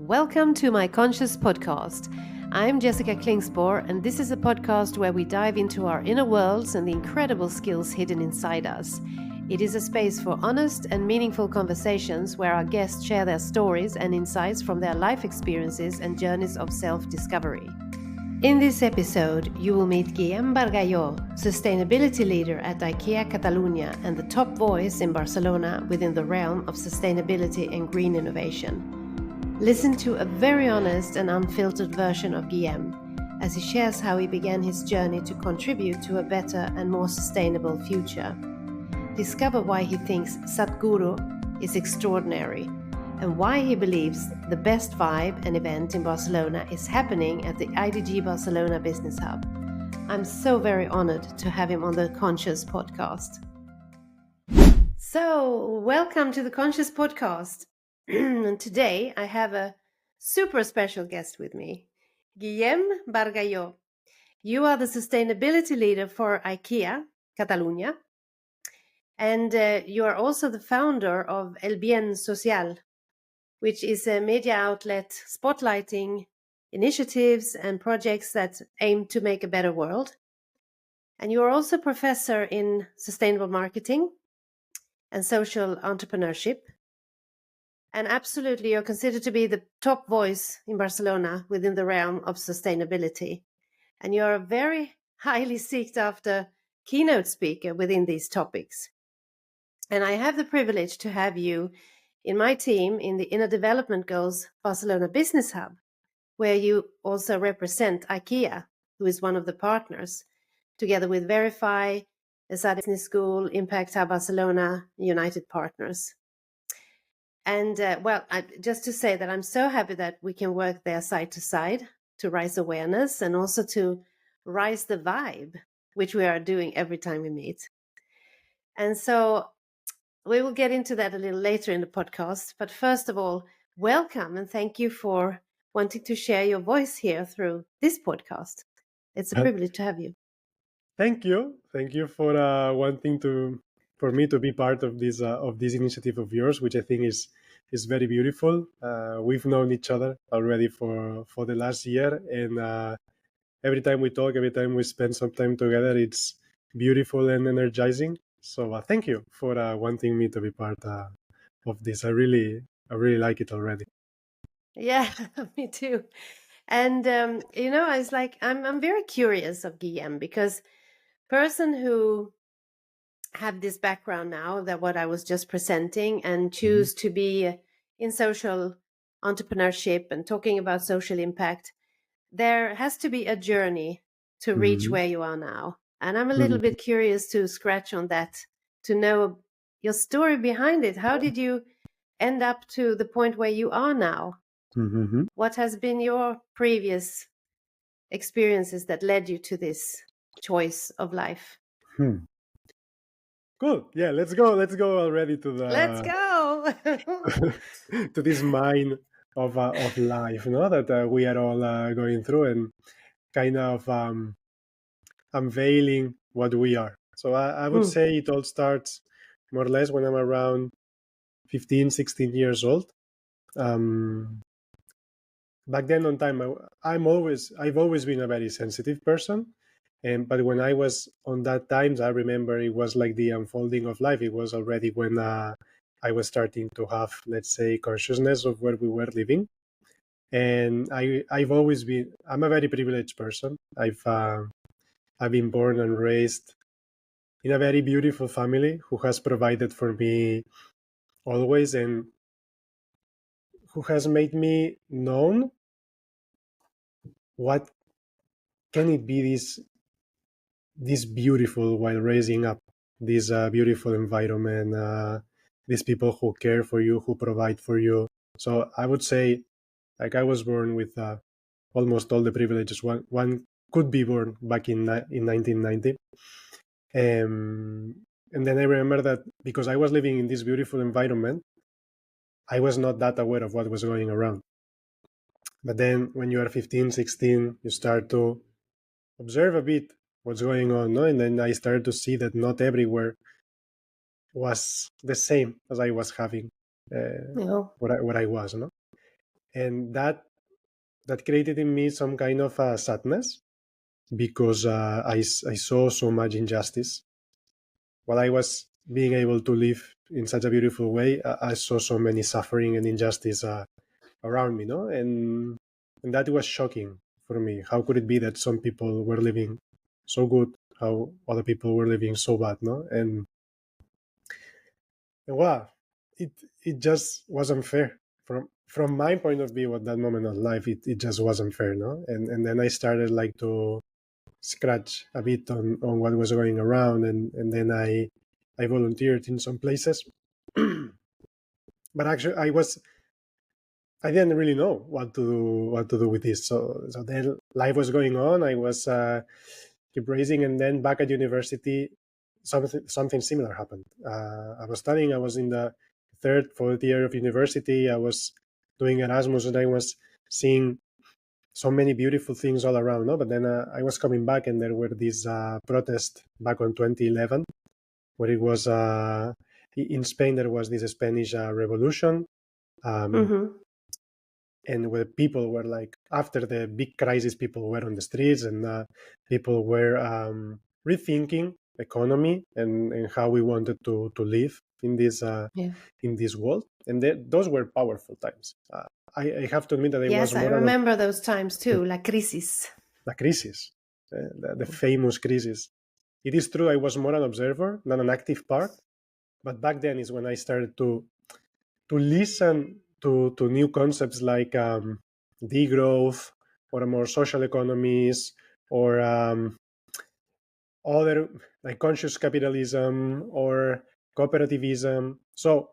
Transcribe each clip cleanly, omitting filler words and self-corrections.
Welcome to my Conscious Podcast. I'm Jessika Klingspor, and this is a podcast where we dive into our inner worlds and the incredible skills hidden inside us. It is a space for honest and meaningful conversations where our guests share their stories and insights from their life experiences and journeys of self-discovery. In this episode, you will meet Guillem Bargalló, sustainability leader at IKEA Catalunya and the top voice in Barcelona within the realm of sustainability and green innovation. Listen to a very honest and unfiltered version of Guillem as he shares how he began his journey to contribute to a better and more sustainable future. Discover why he thinks Sadhguru is extraordinary and why he believes the best vibe and event in Barcelona is happening at the IDG Barcelona Business Hub. I'm so very honored to have him on the Conscious Podcast. So, welcome to the Conscious Podcast. And today I have a super special guest with me, Guillem Bargalló. You are the sustainability leader for IKEA Catalunya, and you are also the founder of El Bien Social, which is a media outlet spotlighting initiatives and projects that aim to make a better world. And you are also professor in sustainable marketing and social entrepreneurship. And absolutely, you're considered to be the top voice in Barcelona within the realm of sustainability. And you're a very highly sought after keynote speaker within these topics. And I have the privilege to have you in my team in the Inner Development Goals Barcelona Business Hub, where you also represent IKEA, who is one of the partners, together with Verify, the Sadhguru Business School, Impact Hub Barcelona, United Partners. And just to say that I'm so happy that we can work there side to side to raise awareness and also to rise the vibe, which we are doing every time we meet. And so we will get into that a little later in the podcast. But first of all, welcome and thank you for wanting to share your voice here through this podcast. It's a privilege to have you. Thank you. Thank you for wanting for me to be part of this initiative of yours, which I think is very beautiful. We've known each other already for the last year, and every time we talk, every time we spend some time together, it's beautiful and energizing. So thank you for wanting me to be part of this. I really like it already. Yeah, me too. And I was like, I'm very curious of Guillem because person who have this background now that what I was just presenting and choose to be in social entrepreneurship and talking about social impact, there has to be a journey to reach where you are now. And I'm a little bit curious to scratch on that, to know your story behind it. How did you end up to the point where you are now? What has been your previous experiences that led you to this choice of life? Cool. Yeah, let's go already to the Let's go to this mine of life, that we are all going through, and kind of unveiling what we are. So I would say it all starts more or less when I'm around 15, 16 years old. Back then on time, I've always been a very sensitive person. But when I was on that times, I remember it was like the unfolding of life. It was already when I was starting to have, let's say, consciousness of where we were living. And I'm a very privileged person. I've been born and raised in a very beautiful family who has provided for me always and who has made me known what can it be this beautiful while raising up this beautiful environment, these people who care for you, who provide for you. So I would say, like, I was born with almost all the privileges one could be born back in 1990. And then I remember that because I was living in this beautiful environment, I was not that aware of what was going around. But then when you are 15, 16, you start to observe a bit what's going on, no? And then I started to see that not everywhere was the same as I was having what I was, no? and that created in me some kind of sadness, because I saw so much injustice. While I was being able to live in such a beautiful way, I saw so many suffering and injustice around me, no? And that was shocking for me. How could it be that some people were living so good, how other people were living so bad, no? And wow, it just wasn't fair. From my point of view at that moment of life, it just wasn't fair, no? And then I started like to scratch a bit on what was going around, and then I volunteered in some places. But actually I didn't really know what to do with this. So then life was going on. I was keep raising, and then back at university, something similar happened. I was studying. I was in the fourth year of university. I was doing Erasmus, and I was seeing so many beautiful things all around. No, but then I was coming back, and there were these protests back on 2011, where it was in Spain. There was this Spanish revolution. And where people were like, after the big crisis, people were on the streets, and people were rethinking economy and how we wanted to live in this world. And those were powerful times. I have to admit that Yes, I remember those times too, la crisis. La crisis, the famous crisis. It is true I was more an observer than an active part, but back then is when I started to listen to new concepts like degrowth, or more social economies, or other like conscious capitalism or cooperativism. So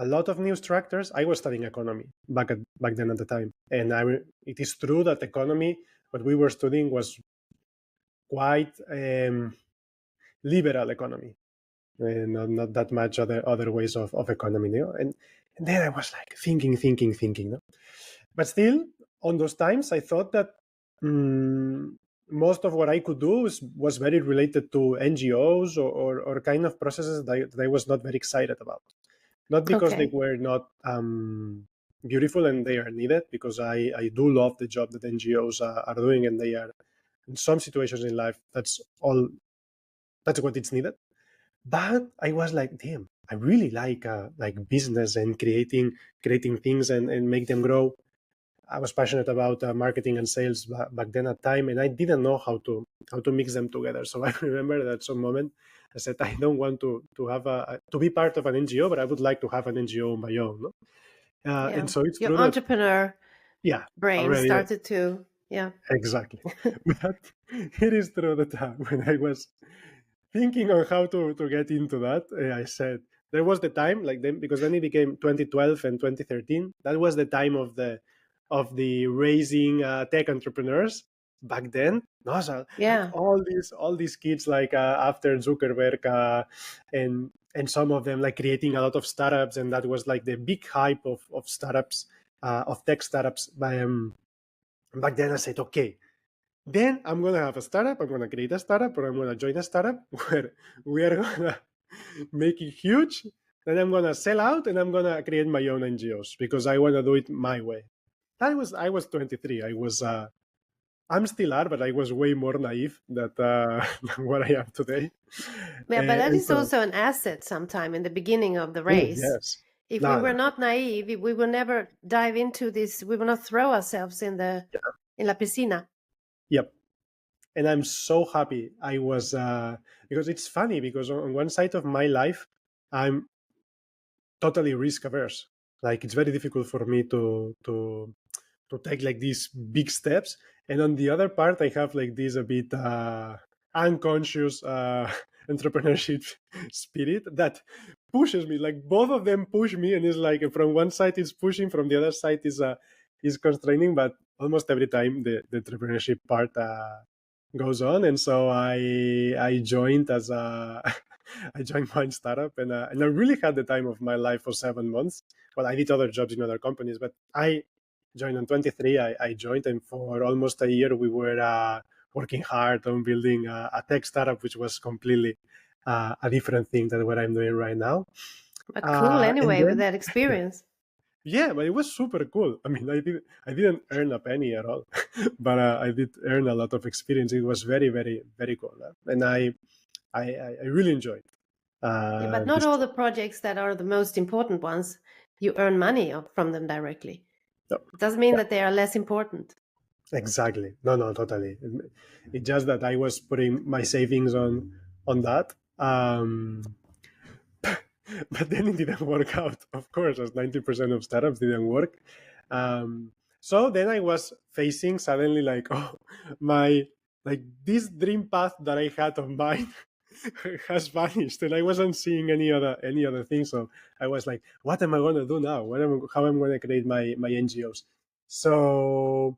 a lot of new structures. I was studying economy back then at the time, and it is true that economy, what we were studying, was quite liberal economy, and not that much other ways of economy, you know? And then I was like thinking, no? But still, on those times, I thought that most of what I could do was very related to NGOs or kind of processes that I was not very excited about. Not because they were not beautiful and they are needed, because I do love the job that NGOs are doing, and they are, in some situations in life, that's what it's needed. But I was like, damn, I really like business and creating things and make them grow. I was passionate about marketing and sales back then at time, and I didn't know how to mix them together. So I remember that at some moment I said, I don't want to have to be part of an NGO, but I would like to have an NGO on my own. No? And so it's your true entrepreneur brain already, started to exactly. But it is true that when I was thinking on how to get into that, I said there was the time like then, because then it became 2012 and 2013. That was the time of the raising tech entrepreneurs back then. No, so like all these kids, like after Zuckerberg, and some of them like creating a lot of startups, and that was like the big hype of startups, of tech startups. Back then I said, okay, then I'm going to have a startup, I'm going to create a startup, or I'm going to join a startup where we are going to make it huge. Then I'm going to sell out, and I'm going to create my own NGOs, because I want to do it my way. I was 23. I'm still are, but I was way more naive than what I am today. Yeah, but that is also an asset sometime in the beginning of the race. Yes. If we were not naive, we will never dive into this. We will not throw ourselves in la piscina. Yep. And I'm so happy I was, because it's funny, because on one side of my life, I'm totally risk averse. Like, it's very difficult for me to take like these big steps. And on the other part, I have like this a bit unconscious entrepreneurship spirit that pushes me. Like, both of them push me, and it's like from one side it's pushing, from the other side is constraining. But almost every time the entrepreneurship part goes on, and so I joined as a I joined one startup, and I really had the time of my life for 7 months. Well, I did other jobs in other companies, but I joined on 23. I joined, and for almost a year we were working hard on building a tech startup, which was completely a different thing than what I'm doing right now. But cool anyway, with that experience. Yeah, but it was super cool. I mean, I didn't earn a penny at all, but I did earn a lot of experience. It was very, very, very cool, and I really enjoyed Yeah, but not this. all the projects that are the most important ones, you earn money from them directly. No, It doesn't mean yeah, that they are less important. exactly. No, no, totally. It's just that I was putting my savings on that. But then it didn't work out, of course, as 90% of startups didn't work. So then I was facing suddenly like, oh, my, like this dream path that I had of mine has vanished, and I wasn't seeing any other thing. So I was like, what am I going to do now? How am I going to create my NGOs? So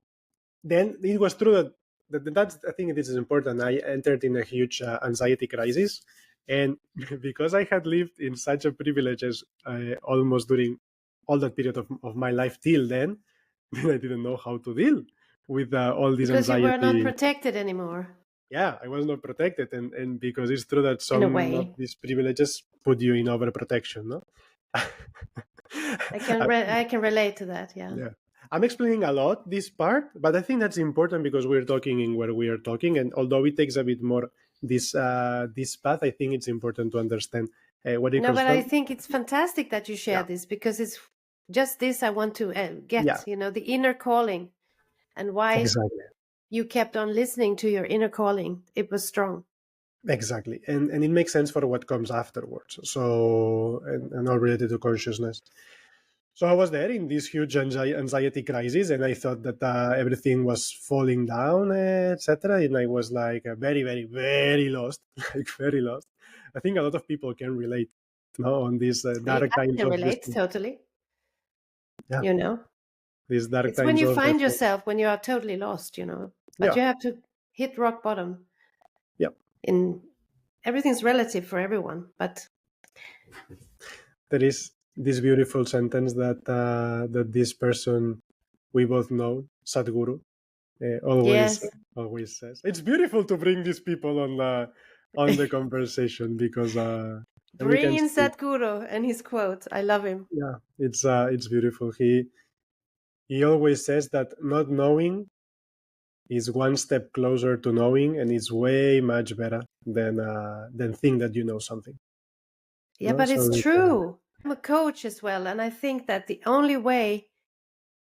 then it was true that's, I think this is important. I entered in a huge anxiety crisis, and because I had lived in such a privilege as almost during all that period of my life till then, I didn't know how to deal with all this Because you were not anxiety. protected anymore, Yeah, I was not protected, and because it's true that in a some of way. these privileges put you in overprotection, no? I can relate to that, yeah. Yeah. I'm explaining a lot this part, but I think that's important because we're talking in where we are talking, and although it takes a bit more this path, I think it's important to understand where it No, comes but I from. think it's fantastic that you share Yeah, this, because it's just this I want to yeah, get, the inner calling, and why exactly, you kept on listening to your inner calling. It was strong. exactly, and it makes sense for what comes afterwards. So and all related to consciousness. So I was there in this huge anxiety crisis, and I thought that everything was falling down, etc. And I was like very, very, very lost, like very lost. I think a lot of people can relate, no, on these dark I times can of this. relate totally. Yeah, You know, these dark it's when times you of find yourself when you are totally lost. But yeah, you have to hit rock bottom. yeah. In everything's relative for everyone, but There is this beautiful sentence that this person we both know, Sadhguru, always yes, always says. It's beautiful to bring these people on the conversation because we bring can in see. Sadhguru and his quote. I love him. Yeah, it's beautiful. He always says that not knowing is one step closer to knowing, and it's way much better than think that you know something. Yeah, No, but so it's true. I'm a coach as well, and I think that the only way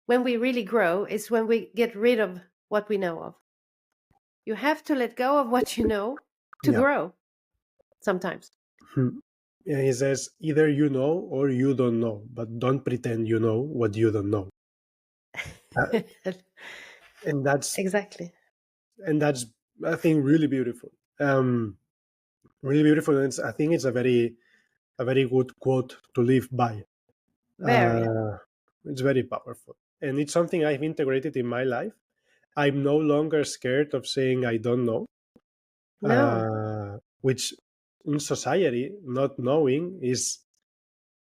when we really grow is when we get rid of what we know of. You have to let go of what you know to yeah. grow sometimes. Yeah, he says either you know or you don't know, but don't pretend you know what you don't know. Uh, and that's Exactly. and that's I think really beautiful. Really beautiful. And I think it's a very good quote to live by. Very. It's very powerful, and it's something I've integrated in my life. I'm no longer scared of saying I don't know, No. which in society, not knowing is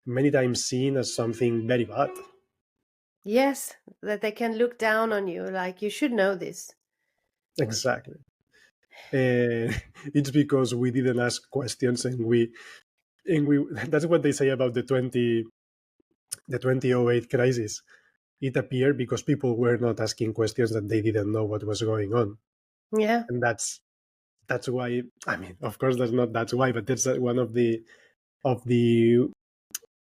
many times seen as something very bad. Yes, that they can look down on you like you should know this. Exactly. It's because we didn't ask questions, and we that's what they say about the 2008 crisis. It appeared because people were not asking questions that they didn't know what was going on, Yeah. and that's why. I mean, of course, that's why, but that's one of the of the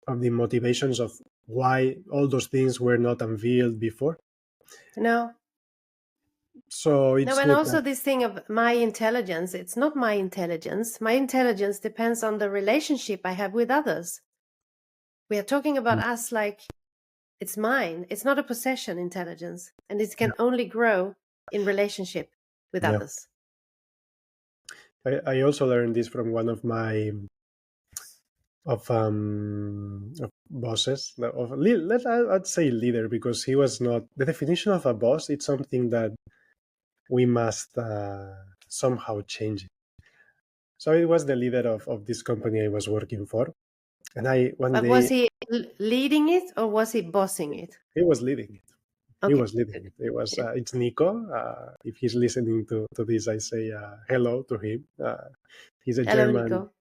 motivations of why all those things were not unveiled before. No. So No, it's and good also that this thing of my intelligence, it's not my intelligence. My intelligence depends on the relationship I have with others. We are talking about us like it's mine. It's not a possession intelligence, and it yeah, can only grow in relationship with yeah. others. I also learned this from one of my of bosses I'd say leader, because he was not the definition of a boss. It's something that we must somehow change it. So it was the leader of this company I was working for, and I one But was day he leading it or was he bossing it? he was leading it. He Okay, was leading good. it. It was Yeah. it's Nico. If he's listening to this, I say hello to him. He's a Hello, German. Nico.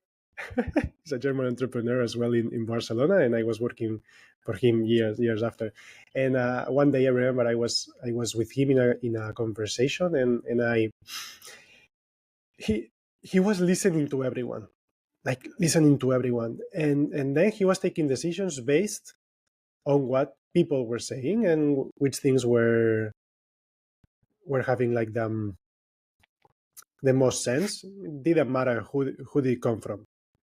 He's a German entrepreneur as well in Barcelona, and I was working for him years after. And one day I remember I was with him in a conversation, and he was listening to everyone, like listening to everyone, and then he was taking decisions based on what people were saying and which things were having like the most sense. It didn't matter who did it come from.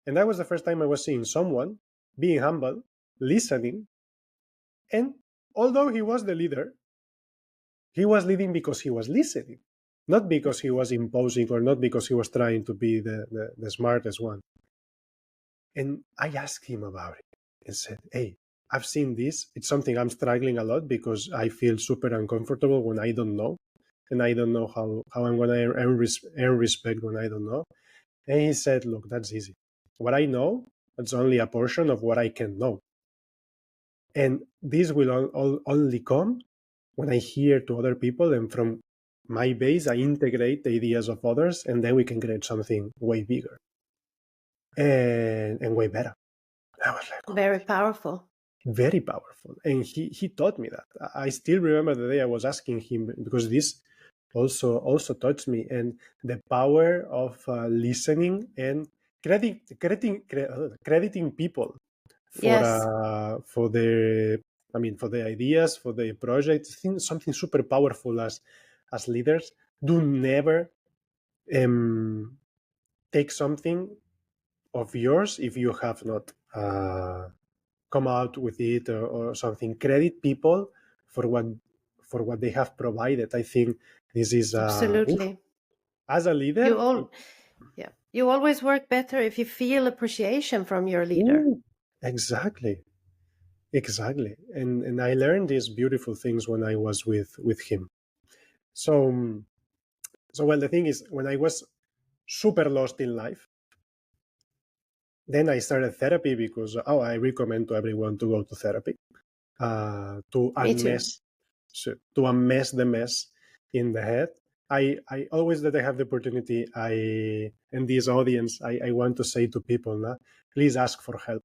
And that was the first time I was seeing someone being humble, listening, and although he was the leader, he was leading because he was listening, not because he was imposing or not because he was trying to be the smartest one. And I asked him about it and said, hey, I've seen this. It's something I'm struggling a lot because I feel super uncomfortable when I don't know. And I don't know how I'm going to earn respect when I don't know. And he said, look, that's easy. What I know, it's only a portion of what I can know. And this will only come when I hear to other people, and from my base, I integrate the ideas of others, and then we can create something way bigger and way better. I was like, oh, Very powerful. very powerful. And he taught me that. I still remember the day I was asking him, because this also touched me, and the power of listening and crediting people Yes, for their, I mean, for the ideas, for the project. I think something super powerful as leaders. Do never take something of yours if you have not come out with it, or something. Credit people for what they have provided. I think this is absolutely. as a You leader. all, yeah, you always work better if you feel appreciation from your leader. Ooh, exactly. Exactly. And I learned these beautiful things when I was with him. So well, the thing is, when I was super lost in life, then I started therapy because I recommend to everyone to go to therapy, to Me too. unmess the mess in the head. I always that I have the opportunity, I in this audience, I want to say to people now, please ask for help.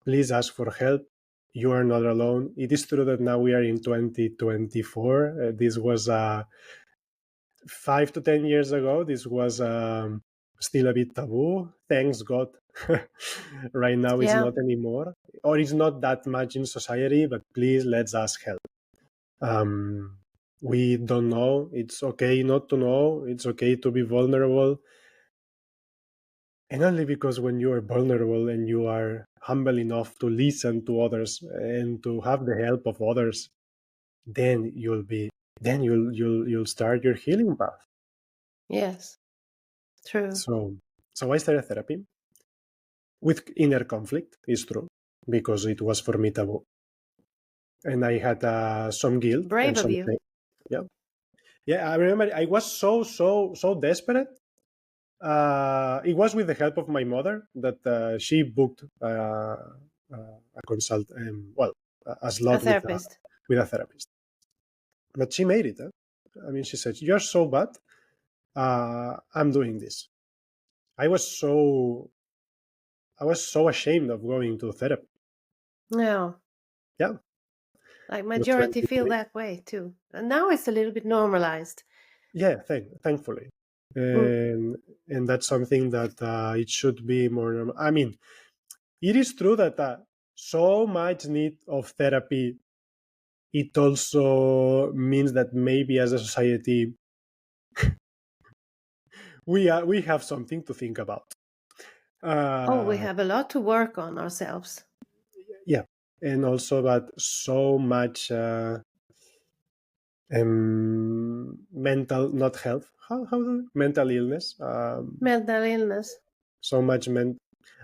Please ask for help. You are not alone. It is true that now we are in 2024. This was 5 to 10 years ago. This was still a bit taboo. Thanks God. Right now it's Yeah. not anymore, or it's not that much in society, but please let's ask help. We don't know. It's okay not to know. It's okay to be vulnerable. And only because when you are vulnerable and you are humble enough to listen to others and to have the help of others, then you'll start your healing path. Yes. True. So I started therapy with inner conflict, is true, because it was for me taboo. And I had some guilt and Brave of some you. shame. Yeah. Yeah, I remember I was so desperate. It was with the help of my mother that she booked a consult, a A slot therapist. with a therapist. But she made it. I mean, she said, "You're so bad. I'm doing this." I was so I was so ashamed of going to therapy. No. Yeah, Like I was majority feel 23. that way too. And now it's a little bit normalized. Yeah, thankfully, Mm. and that's something that it should be more normal. I mean, it is true that so much need of therapy. It also means that maybe as a society we have something to think about. Oh, we Uh, have a lot to work on ourselves. yeah, and also that so much mental, not health, how do mental illness, Mental illness. so much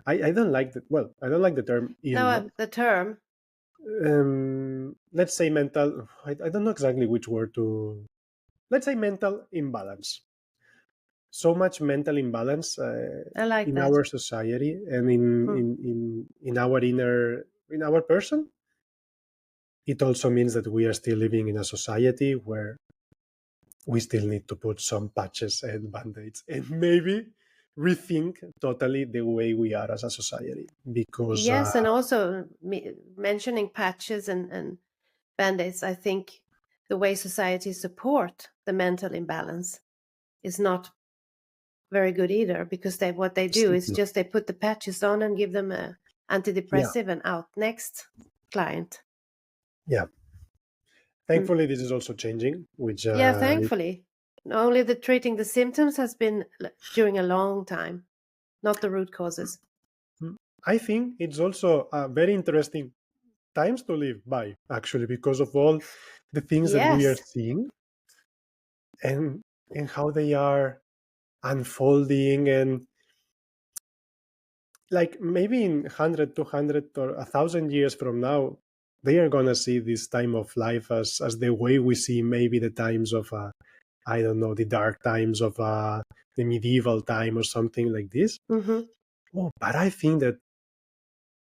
I don't like that. Well, I don't like the term No, illness. the term. Let's say mental. I don't know exactly which word to. Let's say mental imbalance. So much mental imbalance I like in that. our society and in Mm. in our in our person. It also means that we are still living in a society where we still need to put some patches and band-aids, and rethink totally the way we are as a society, because Yes, and also mentioning patches and band-aids, I think the way society support the mental imbalance is not very good either, because what they do is just they put the patches on and give them a yeah, antidepressive and out next client. yeah. Thankfully, this is also changing, which Yeah, thankfully. Only the treating the symptoms has been during a long time, not the root causes. I think it's also a very interesting times to live by, actually, because of all the things that we are Yes. seeing, and how they are unfolding, and like maybe in 100, 200, or 1,000 years from now, they are gonna see this time of life as the way we see maybe the times of I don't know, the dark times of the medieval time or something like this. Mm-hmm. Oh, but I think that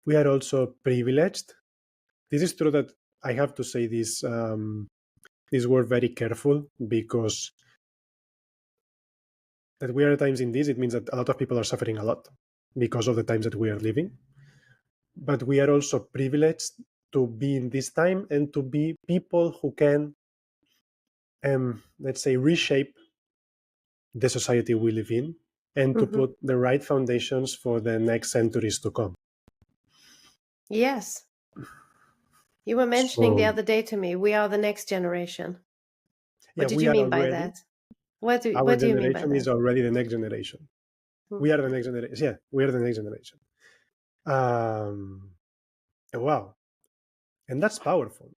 we are also privileged. This is true that I have to say this word very careful, because that we are at times in this, it means that a lot of people are suffering a lot because of the times that we are living. But we are also privileged to be in this time and to be people who can, let's say, reshape the society we live in, and to Mm-hmm. put the right foundations for the next centuries to come. Yes. You were mentioning the So other day to me, we are the next generation. yeah, What did we you are mean by already, that? What do our what do you mean by generation is that? already the next generation. Mm. We are the next generation. Yeah, we are the next generation. Um, wow, and that's powerful,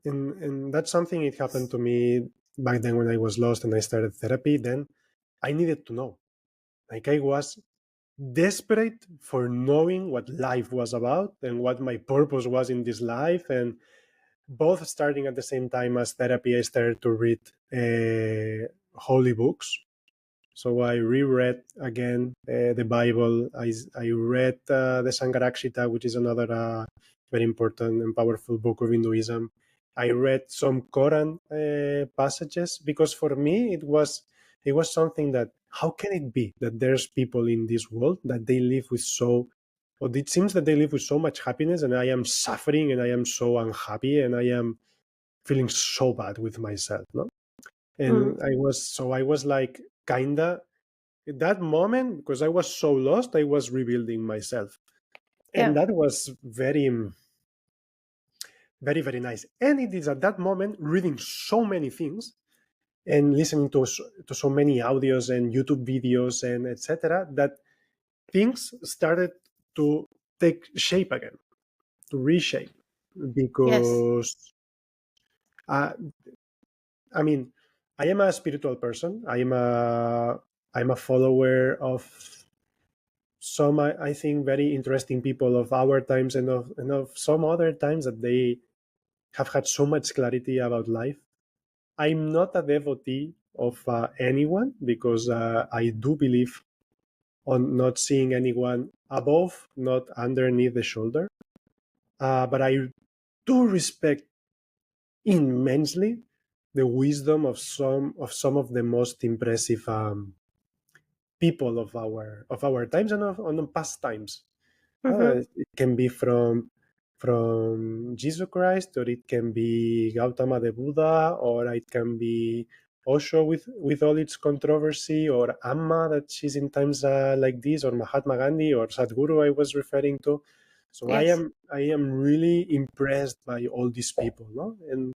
and that's something. It happened to me back then when I was lost and I started therapy. Then I needed to know. Like, I was desperate for knowing what life was about and what my purpose was in this life. And both starting at the same time as therapy, I started to read holy books. So I reread again the Bible. I read the Sangharakshita, which is another very important and powerful book of Hinduism. I read some Quran passages, because for me it was something that, how can it be that there's people in this world that they live with so, or it seems that they live with so much happiness, and I am suffering and I am so unhappy and I am feeling so bad with myself, no? Mm. And I was like, kinda, at that moment, because I was so lost, I was rebuilding myself. And Yeah. that was very, very, very nice. And it is at that moment, reading so many things and listening to so many audios and YouTube videos and etc., that things started to take shape again, to reshape. Yes. Because uh, I mean, I am a spiritual person. I'm a follower of some, I think, very interesting people of our times, and of some other times that they have had so much clarity about life. I'm not a devotee of anyone, because I do believe on not seeing anyone above, not underneath the shoulder. But I do respect immensely the wisdom of some of the most impressive people of our times and of past times. Mm-hmm. It can be from Jesus Christ, or it can be Gautama the Buddha, or it can be Osho with all its controversy, or Amma that she's in times like this, or Mahatma Gandhi, or Sadhguru I was referring to. So Yes. I am really impressed by all these people, no? And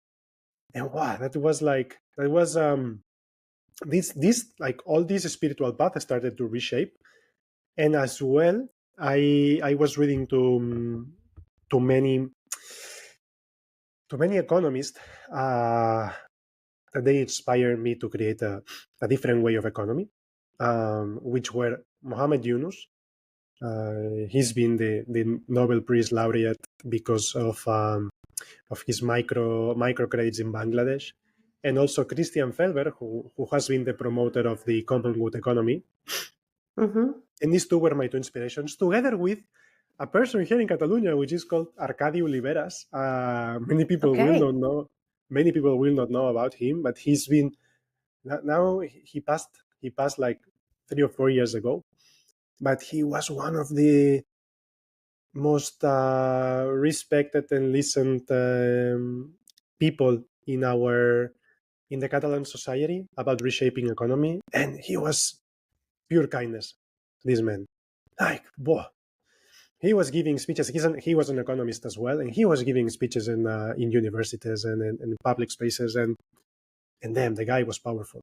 wow, that was this like all these spiritual paths started to reshape. And as well, I was reading to many economists that they inspired me to create a different way of economy, which were Mohammed Yunus. He's been the Nobel Peace Laureate because of his microcredits in Bangladesh, and also Christian Felber, who has been the promoter of the common good economy. Mm-hmm. And these two were my two inspirations, together with a person here in Catalonia, which is called Arcadi Oliveras. Many people will Okay. not know. Many people will not know about him, but he's been now he passed. He passed like 3 or 4 years ago. but he was one of the most respected and listened people in the Catalan society about reshaping economy, and he was pure kindness. This man, like, boah, he was giving speeches. He was an economist as well, and he was giving speeches in universities and in public spaces, and damn, the guy was powerful.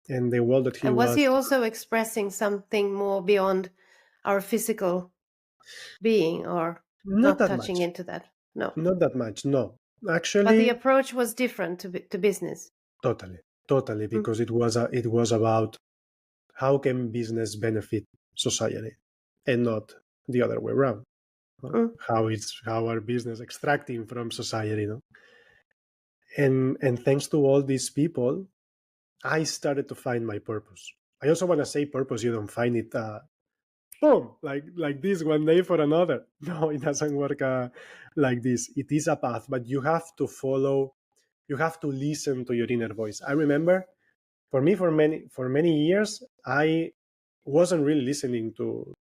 And the world that he And was was, he also expressing something more beyond our physical being, or not not that touching much, into that? No. not that much. No, But the actually, approach was different to business. totally, Mm. because it was about how can business benefit society, and not the other way around. Mm. How our business extracting from society, and thanks to all these people, I started to find my purpose. I also want to say purpose. You don't find it, boom, like this one day for another. No, it doesn't work like this. It is a path, but you have to follow. You have to listen to your inner voice. I remember, for me, for many years, I wasn't really listening to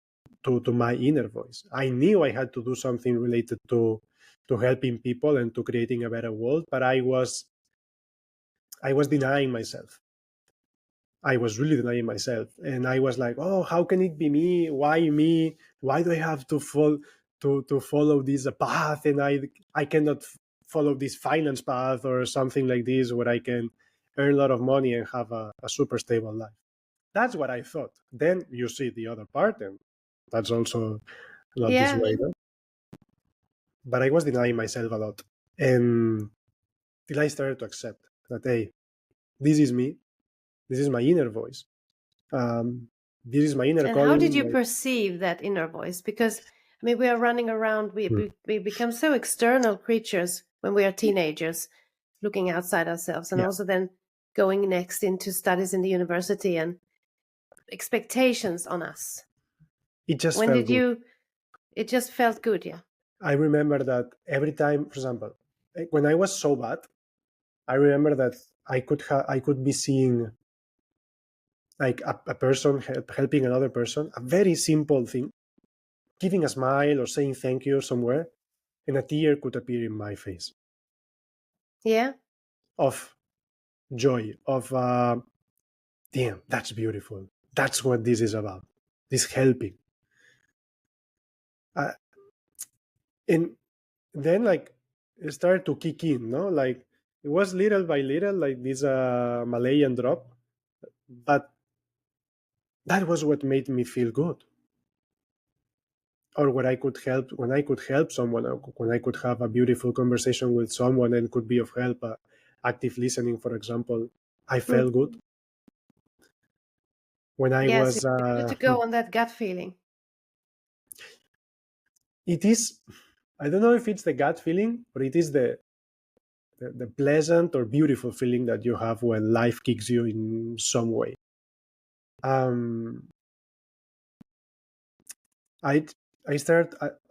my inner voice. I knew I had to do something related to helping people and to creating a better world, but I was denying myself. I was really denying myself, and I was like, "Oh, how can it be me? Why me? Why do I have to follow this path? And I cannot follow this finance path or something like this, where I can earn a lot of money and have a super stable life." That's what I thought. Then you see the other part, and that's also not this Yeah. way, no? But I was denying myself a lot, and till I started to accept that, hey, this is me. This is my inner voice. This is my inner And how did calling. you perceive that inner voice? Because I mean, we are running around. We become so external creatures when we are teenagers, looking outside ourselves, and Yeah, also then going next into studies in the university and expectations on us. it just When felt did good. you? It just felt good, yeah. I remember that every time, for example, when I was so bad, I remember that I could be seeing like a person helping another person, a very simple thing, giving a smile or saying thank you somewhere, and a tear could appear in my face Yeah. of joy, of damn, that's beautiful. That's what this is about. This helping. Uh, and then like it started to kick in, no? Like it was little by little, like this Malayan drop, but that was what made me feel good. Or when I could help someone, or when I could have a beautiful conversation with someone and could be of help, active listening, for example, I Mm. felt good. When I Yes, was, it's good to go on that gut feeling. it is, I don't know if it's the gut feeling, but it is the pleasant or beautiful feeling that you have when life kicks you in some way. Um, I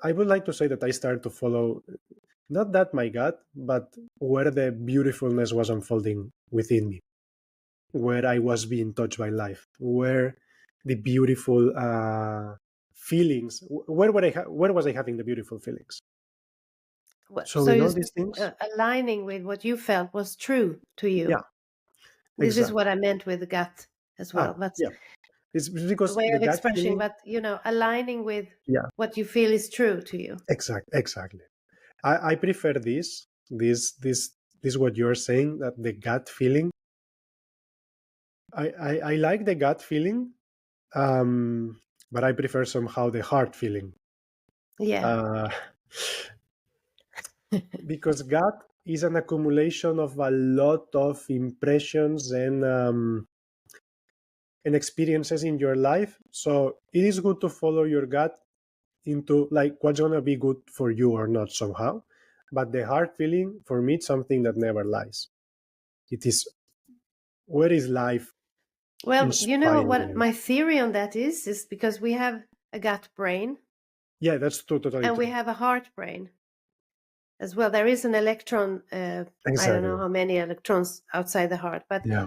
I would like to say that I started to follow not that my gut, but where the beautifulness was unfolding within me, where I was being touched by life, where the beautiful feelings, where was I having the beautiful feelings? So So in you all these things, aligning with what you felt was true to you. yeah, This is what exactly. I meant with the gut as well. But Yeah, it's a because way the of gut expressing, feeling. but aligning with Yeah, what you feel is true to you. exactly. I prefer this what you're saying, that the gut feeling. I like the gut feeling, but I prefer somehow the heart feeling. Yeah. Uh, because gut is an accumulation of a lot of impressions and experiences in your life. So it is good to follow your gut into like what's gonna be good for you or not somehow. But the heart feeling, for me, it's something that never lies. It is, where is life Well, you know what inspiring? my theory on that is because we have a gut brain Yeah, that's totally and we true. have a heart brain as well. There is an electron, I don't know Exactly. how many electrons outside the heart, but Yeah.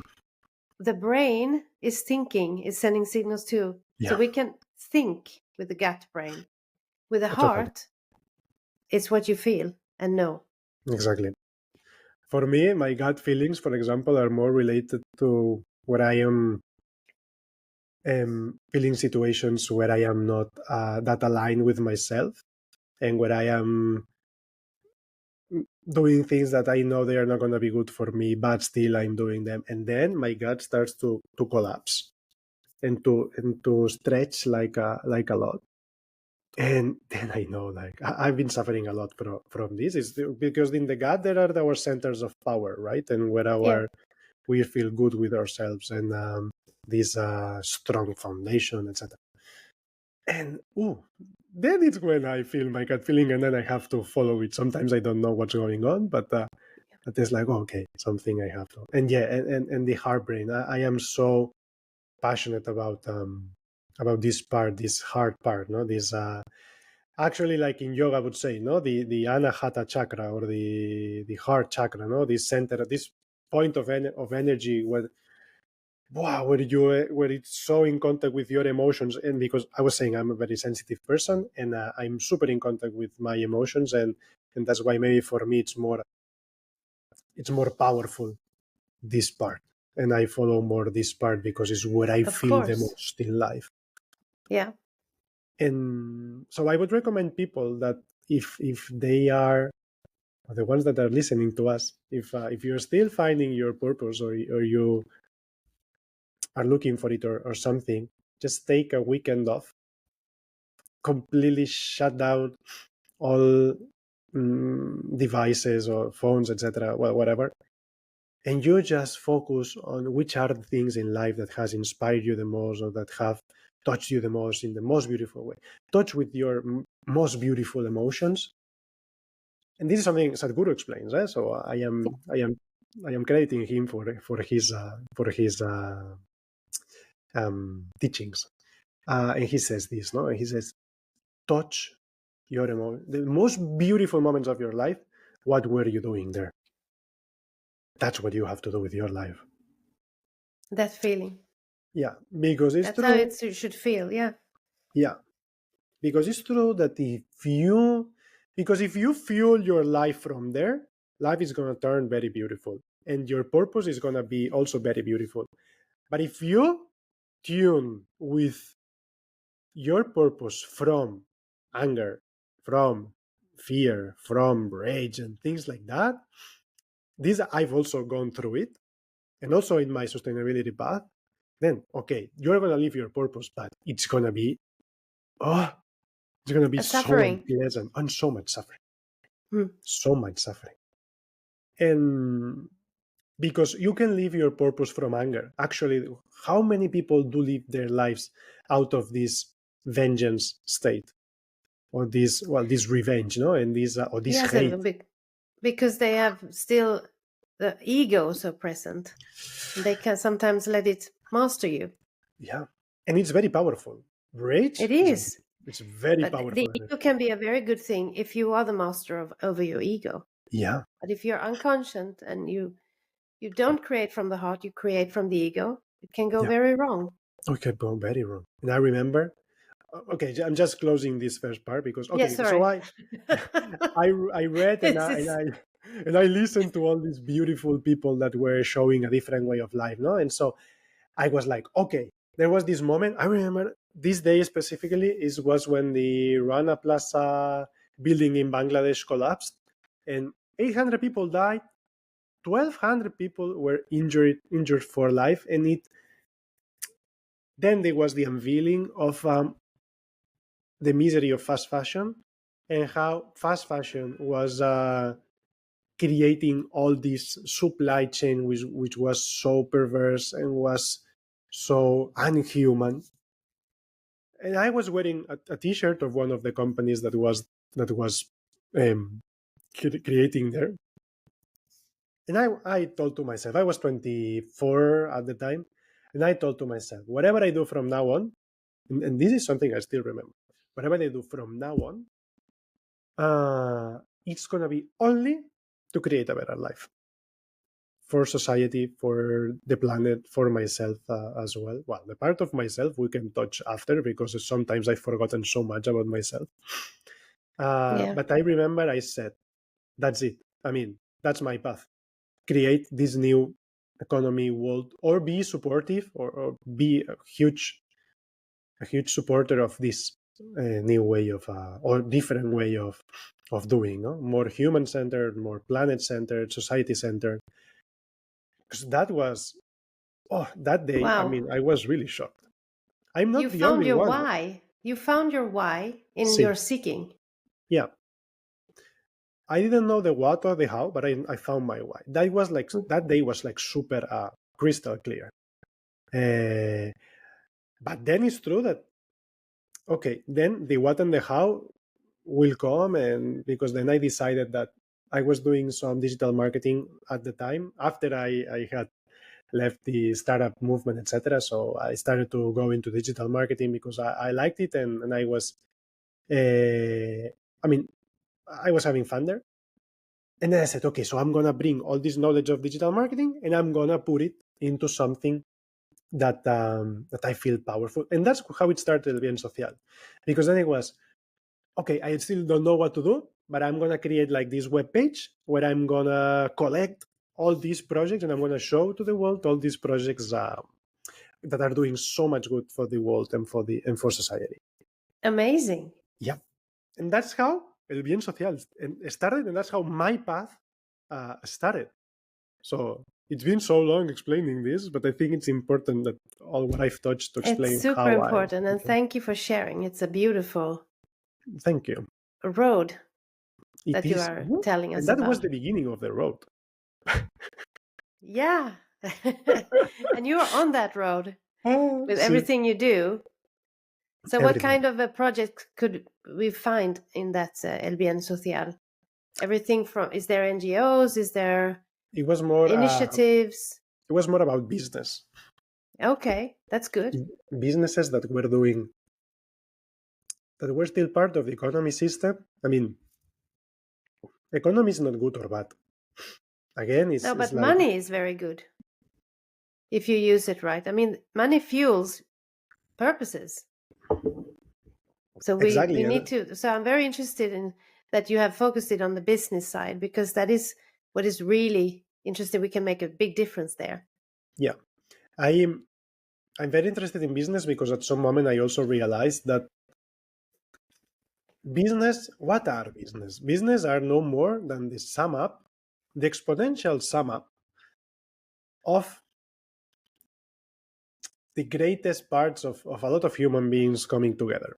the brain is thinking, is sending signals too. So Yeah. we can think with the gut brain. With the Totally. heart, it's what you feel and know. Exactly. For me, my gut feelings, for example, are more related to where I am feeling situations where I am not that aligned with myself, and where I am doing things that I know they are not going to be good for me, but still I'm doing them. And then my gut starts to collapse and to stretch like a lot. And then I know, like, I've been suffering a lot from this. Is because in the gut there are our centers of power, right? And where Yeah, we feel good with ourselves, and this strong foundation, etc. And then it's when I feel my gut feeling, and then I have to follow it. Sometimes I don't know what's going on, but it's like, okay, something I have to. And yeah, and the heart brain. I am so passionate about this part, this heart part. No, this actually, like in yoga, I would say, no, the anahata chakra, or the heart chakra, no, this center, this point of energy where, wow, where it's so in contact with your emotions. And because I was saying I'm a very sensitive person, and I'm super in contact with my emotions, and that's why maybe for me it's more powerful, this part, and I follow more this part because it's where I of feel the course. most in life. Yeah, And so I would recommend people that if they are the ones that are listening to us, if you're still finding your purpose, or you are looking for it, or something, just take a weekend off, completely shut down all devices or phones, etc., well, whatever, and you just focus on which are the things in life that has inspired you the most, or that have touched you the most in the most beautiful way. Touch with your most beautiful emotions. And this is something Sadhguru explains, right? So I am crediting him for his teachings. And he says this, no? And he says, touch your the most beautiful moments of your life. What were you doing there? That's what you have to do with your life. that feeling. Yeah, because it's That's how true. it should feel. Yeah, Yeah, because it's true that if you fuel your life from there, life is going to turn very beautiful, and your purpose is going to be also very beautiful. But if you tune with your purpose from anger, from fear, from rage, and things like that, this I've also gone through it, and also in my sustainability path, then okay, you're going to live your purpose, but it's going to be, oh, it's going to be a so suffering. unpleasant and so much suffering. Hmm. So much suffering. And because you can live your purpose from anger. Actually, how many people do live their lives out of this vengeance state, or this revenge, no, and this or this Yes, hate? because they have still the ego so present. They can sometimes let it master you. Yeah, and it's very powerful. It Rage is is. it's very But the powerful. ego can be a very good thing if you are the master of over your ego. Yeah, But if you're unconscious and you don't create from the heart, you create from the ego, it can go yeah. very wrong. Okay, go very wrong. And I remember. Okay, I'm just closing this first part because Yeah, okay, so sorry. I read, and This I and is I and I listened to all these beautiful people that were showing a different way of life, no? And so I was like, okay, there was this moment. I remember this day specifically was when the Rana Plaza building in Bangladesh collapsed, and 800 people died. 1,200 people were injured for life, and then there was the unveiling of the misery of fast fashion, and how fast fashion was creating all this supply chain which was so perverse and was so unhuman. And I was wearing a T-shirt of one of the companies that was um, creating there. And I told to myself, I was 24 at the time, and I told to myself, whatever I do from now on, and this is something I still remember, whatever I do from now on, it's going to be only to create a better life for society, for the planet, for myself as well. Well, the part of myself we can touch after, because sometimes I've forgotten so much about myself. Yeah. But I remember I said, that's it. I mean, that's my path. Create this new economy world, or be supportive, or be a huge supporter of this new way of or different way of doing, no? More human centered, more planet centered, society centered. Because that was, that day, I Wow. mean, I was really shocked. I'm You not the found only your one. why. You found your why in See, your seeking. yeah, I didn't know the what or the how, but I found my why. That was like, that day was like super crystal clear. But then it's true that, okay, then the what and the how will come, and because then I decided that I was doing some digital marketing at the time after I had left the startup movement, etc. So I started to go into digital marketing because I liked it, and I was, I mean, I was having fun there. And then I said, okay, so I'm gonna bring all this knowledge of digital marketing and I'm gonna put it into something that that I feel powerful. And that's how it started, El Bien Social, because then it was, okay, I still don't know what to do, but I'm gonna create like this web page where I'm gonna collect all these projects and I'm gonna show to the world all these projects that are doing so much good for the world and for society. Amazing. Yeah, and that's how El Bien Social started, and that's how my path started. So it's been so long explaining this, but I think it's important that all what I've touched to It's explain super how I. important. And thank you for sharing. It's a beautiful Thank you. road It that you is, are telling and us that was about. the beginning of the road. Yeah. And you're on that road with See, everything you do. So what everything. kind of a project could we find in that El Bien Social? Everything from, is there NGOs? Is there It was more. initiatives? It was more about business. Okay, that's good. Businesses that were doing, that were still part of the economy system. I mean, economy is not good or bad. Again, No, it's but like, money is very good if you use it right. I mean, money fuels purposes. So we exactly. need to. So I'm very interested in that you have focused it on the business side, because that is what is really interesting. We can make a big difference there. Yeah, I'm very interested in business because at some moment I also realized that business. What are business? Business are no more than the sum up, the exponential sum up of the greatest parts of a lot of human beings coming together.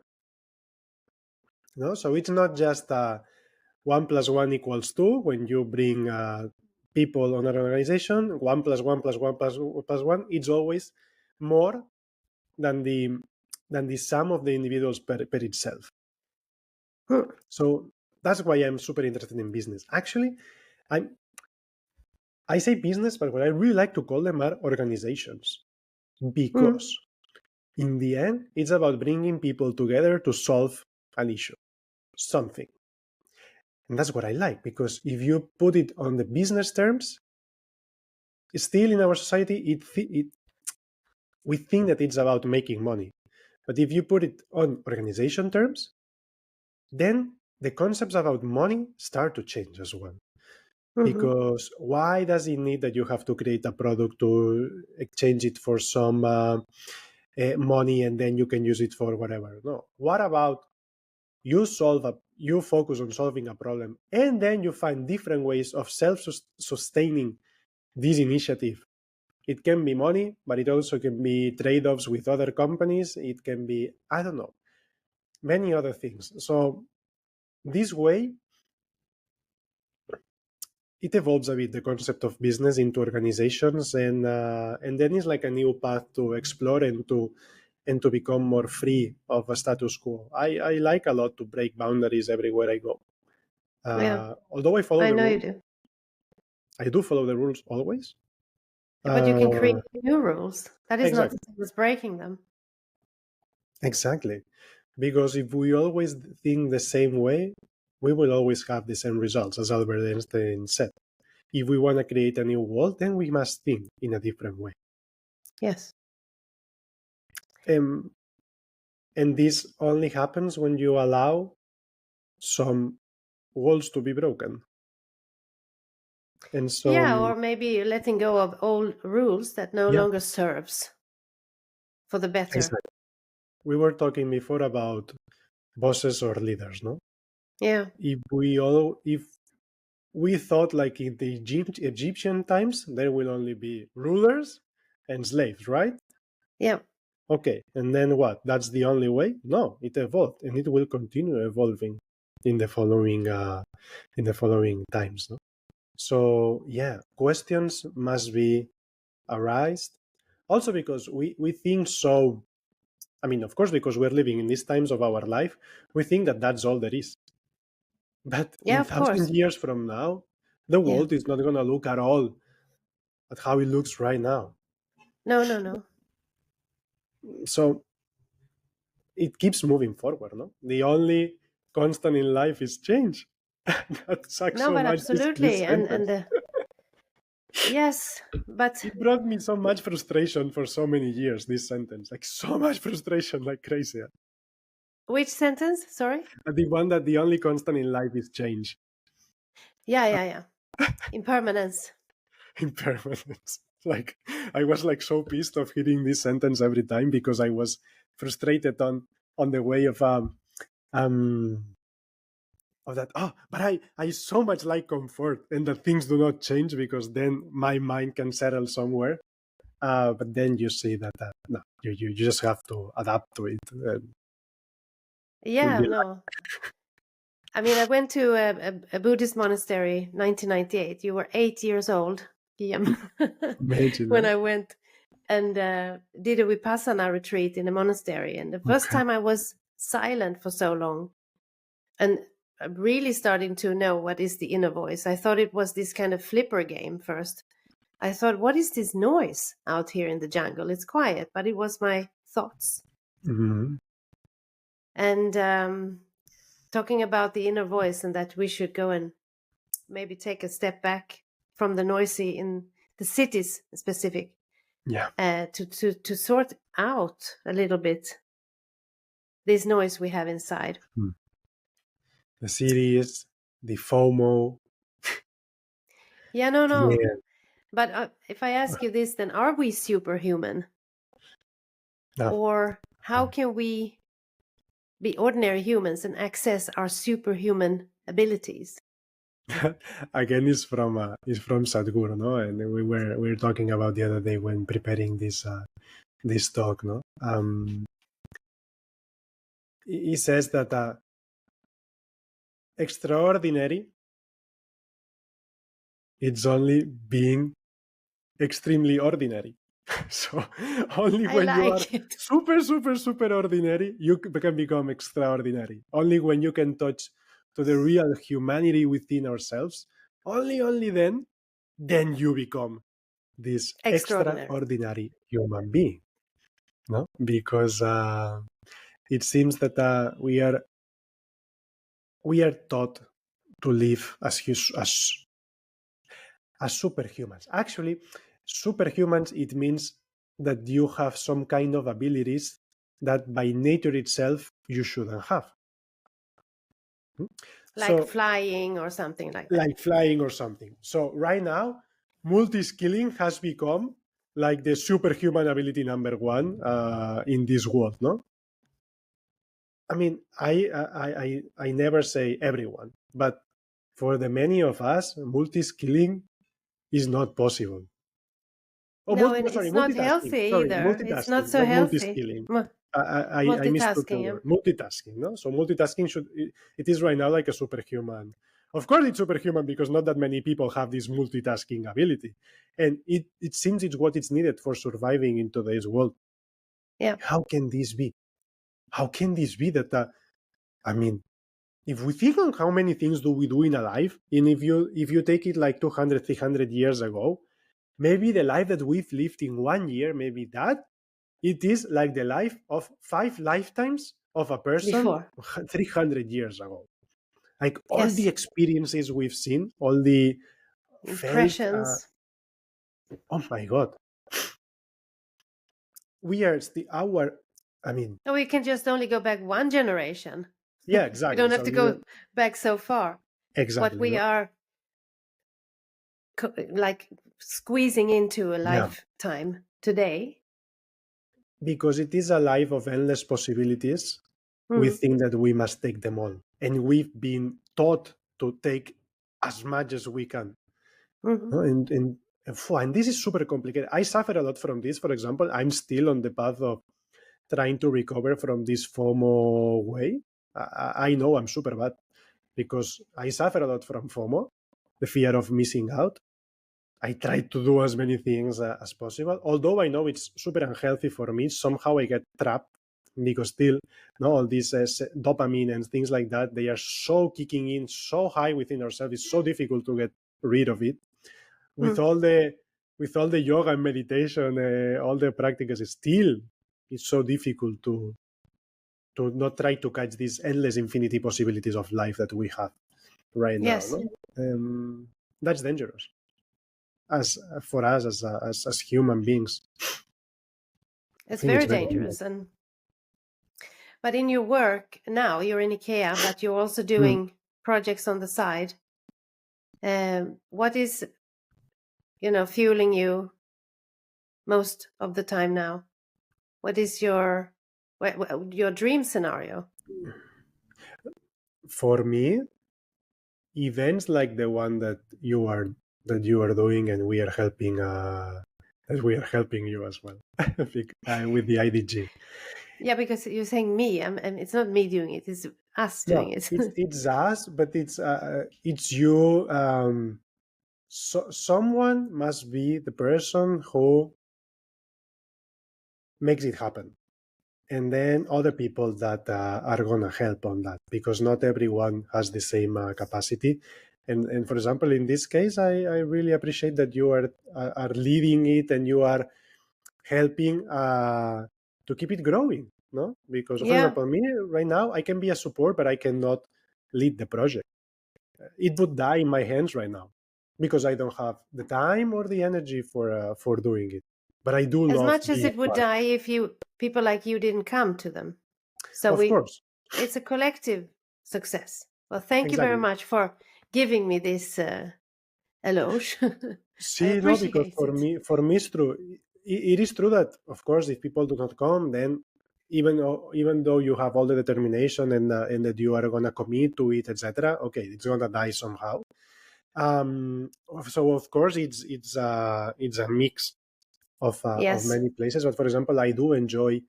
No, so it's not just 1 + 1 = 2 when you bring people on an organization. 1 + 1 + 1 + 1. It's always more than the sum of the individuals per itself. Hmm. So that's why I'm super interested in business. Actually, I say business, but what I really like to call them are organizations, Hmm. because in the end, it's about bringing people together to solve an issue, something. And that's what I like, because if you put it on the business terms, still in our society, we think that it's about making money. But if you put it on organization terms, then the concepts about money start to change as well. Hmm. Because why does it need that you have to create a product to exchange it for some money and then you can use it for whatever? No. What about you focus on solving a problem and then you find different ways of self-sustaining this initiative? It can be money, but it also can be trade-offs with other companies. It can be, I don't know, many other things. So this way, it evolves a bit, the concept of business into organizations, and then it's like a new path to explore and to become more free of a status quo. I like a lot to break boundaries everywhere I go. Yeah, Although I follow I the know you rules, do. I do follow the rules always. But you can create Uh, new rules. That is not the exactly, same as breaking them. exactly. Because if we always think the same way, we will always have the same results, as Albert Einstein said. if we want to create a new world, then we must think in a different way. Yes. And this only happens when you allow some walls to be broken. And so, Yeah, or maybe letting go of old rules that no yeah, longer serves for the better. exactly. We were talking before about bosses or leaders, no? Yeah. If we thought like in the Egyptian times, there will only be rulers and slaves, right? Yeah. Okay, and then what? That's the only way? No, it evolved, and it will continue evolving in the following times. No? So yeah, questions must be arised. Also because we think so. I mean, of course, because we're living in these times of our life, we think that that's all there is. But Yeah, in of course. 1,000 years from now, the Yeah. world is not going to look at all at how it looks right now. No. So it keeps moving forward. No, the only constant in life is change. That sucks No, so but much. This absolutely. sentence. Yes, but It brought me so much frustration for so many years. This sentence, like so much frustration, like crazy. which sentence? Sorry? The one that the only constant in life is change. Yeah. Impermanence. Impermanence. Like I was like so pissed of hearing this sentence every time because I was frustrated on the way of that. Oh, but I so much like comfort and that things do not change because then my mind can settle somewhere. But then you see that no, you just have to adapt to it. Yeah, no. I mean, I went to a Buddhist monastery 1998. You were 8 years old, Guillem, Imagine when that. I went and did a Vipassana retreat in a monastery. And the first time I was silent for so long and I'm really starting to know what is the inner voice. I thought it was this kind of flipper game first. I thought, what is this noise out here in the jungle? It's quiet, but it was my thoughts. Mm-hmm. And talking about the inner voice and that we should go and maybe take a step back from the noisy in the cities specific. Yeah. To sort out a little bit this noise we have inside. The cities, the FOMO. Yeah, no. Yeah. But if I ask you this, then are we superhuman? No. Or how can we be ordinary humans and access our superhuman abilities? Again, is from Sadhguru, no? And we were talking about the other day when preparing this talk, no? He says that extraordinary, it's only being extremely ordinary. So only when you are super ordinary, you can become extraordinary. Only when you can touch to the real humanity within ourselves, only then you become this extraordinary human being. No, because it seems that we are taught to live as superhumans. Actually, superhumans, it means that you have some kind of abilities that by nature itself you shouldn't have. Like flying or something like that. Like flying or something. So right now, multi-skilling has become like the superhuman ability number one in this world, no? I mean, I never say everyone, but for the many of us, multi-skilling is not possible. No, and it's not healthy either. It's not so healthy. Multi-skilling. I mistook the word. Multitasking, no? So multitasking it is right now like a superhuman. Of course it's superhuman because not that many people have this multitasking ability. And it seems it's what is needed for surviving in today's world. Yeah. How can this be? How can this be that, I mean, if we think on how many things do we do in a life, and if you take it like 200, 300 years ago, maybe the life that we've lived in 1 year, maybe that, it is like the life of 5 lifetimes of a person before 300 years ago. Like all the experiences we've seen, all the felt, impressions. oh my God, we are still our, I mean, No, we can just only go back one generation. yeah, We exactly. don't have So to you go back so far. What exactly, we no? are like squeezing into a Yeah, lifetime today. because it is a life of endless possibilities. We Mm, think that we must take them all, and we've been taught to take as much as we can. mhm, No? And this is super complicated. I suffer a lot from this. For example, I'm still on the path of trying to recover from this FOMO way. I know I'm super bad because I suffer a lot from FOMO, the fear of missing out. I try to do as many things as possible. Although I know it's super unhealthy for me, somehow I get trapped because still, no, all these dopamine and things like that, they are so kicking in so high within ourselves. It's so difficult to get rid of it. With mm. all the yoga and meditation, all the practices, still it's so difficult to not try to catch these endless infinity possibilities of life that we have right now. Yes, No, that's dangerous as for us as human beings. I it's think it's very very dangerous. dangerous. And but in your work now, you're in IKEA, but you're also Mm. doing projects on the side. What is fueling you most of the time now? What is your dream scenario? For me, events like the one that you are doing, and we are helping. That we are helping you as well with the IDG. Yeah, because you're saying me, and it's not me doing it; it's us doing No, it. it's us, but it's you. So someone must be the person who makes it happen, and then other people that are gonna help on that, because not everyone has the same capacity. And for example, in this case, I really appreciate that you are leading it, and you are helping to keep it growing. No, because for Yeah, example, me right now, I can be a support, but I cannot lead the project. It would die in my hands right now because I don't have the time or the energy for doing it. But I do as love much as being it would part. die if people like you didn't come to them. So Of course, it's a collective success. Well, thank you very exactly. much for giving me this eloge. I See, no, because appreciate for it. me, it's true. It is true that, of course, if people do not come, then even though you have all the determination and that you are gonna commit to it, etc., okay, it's gonna die somehow. Um, so of course, it's a mix of Yes. many places. But for example, I do enjoy.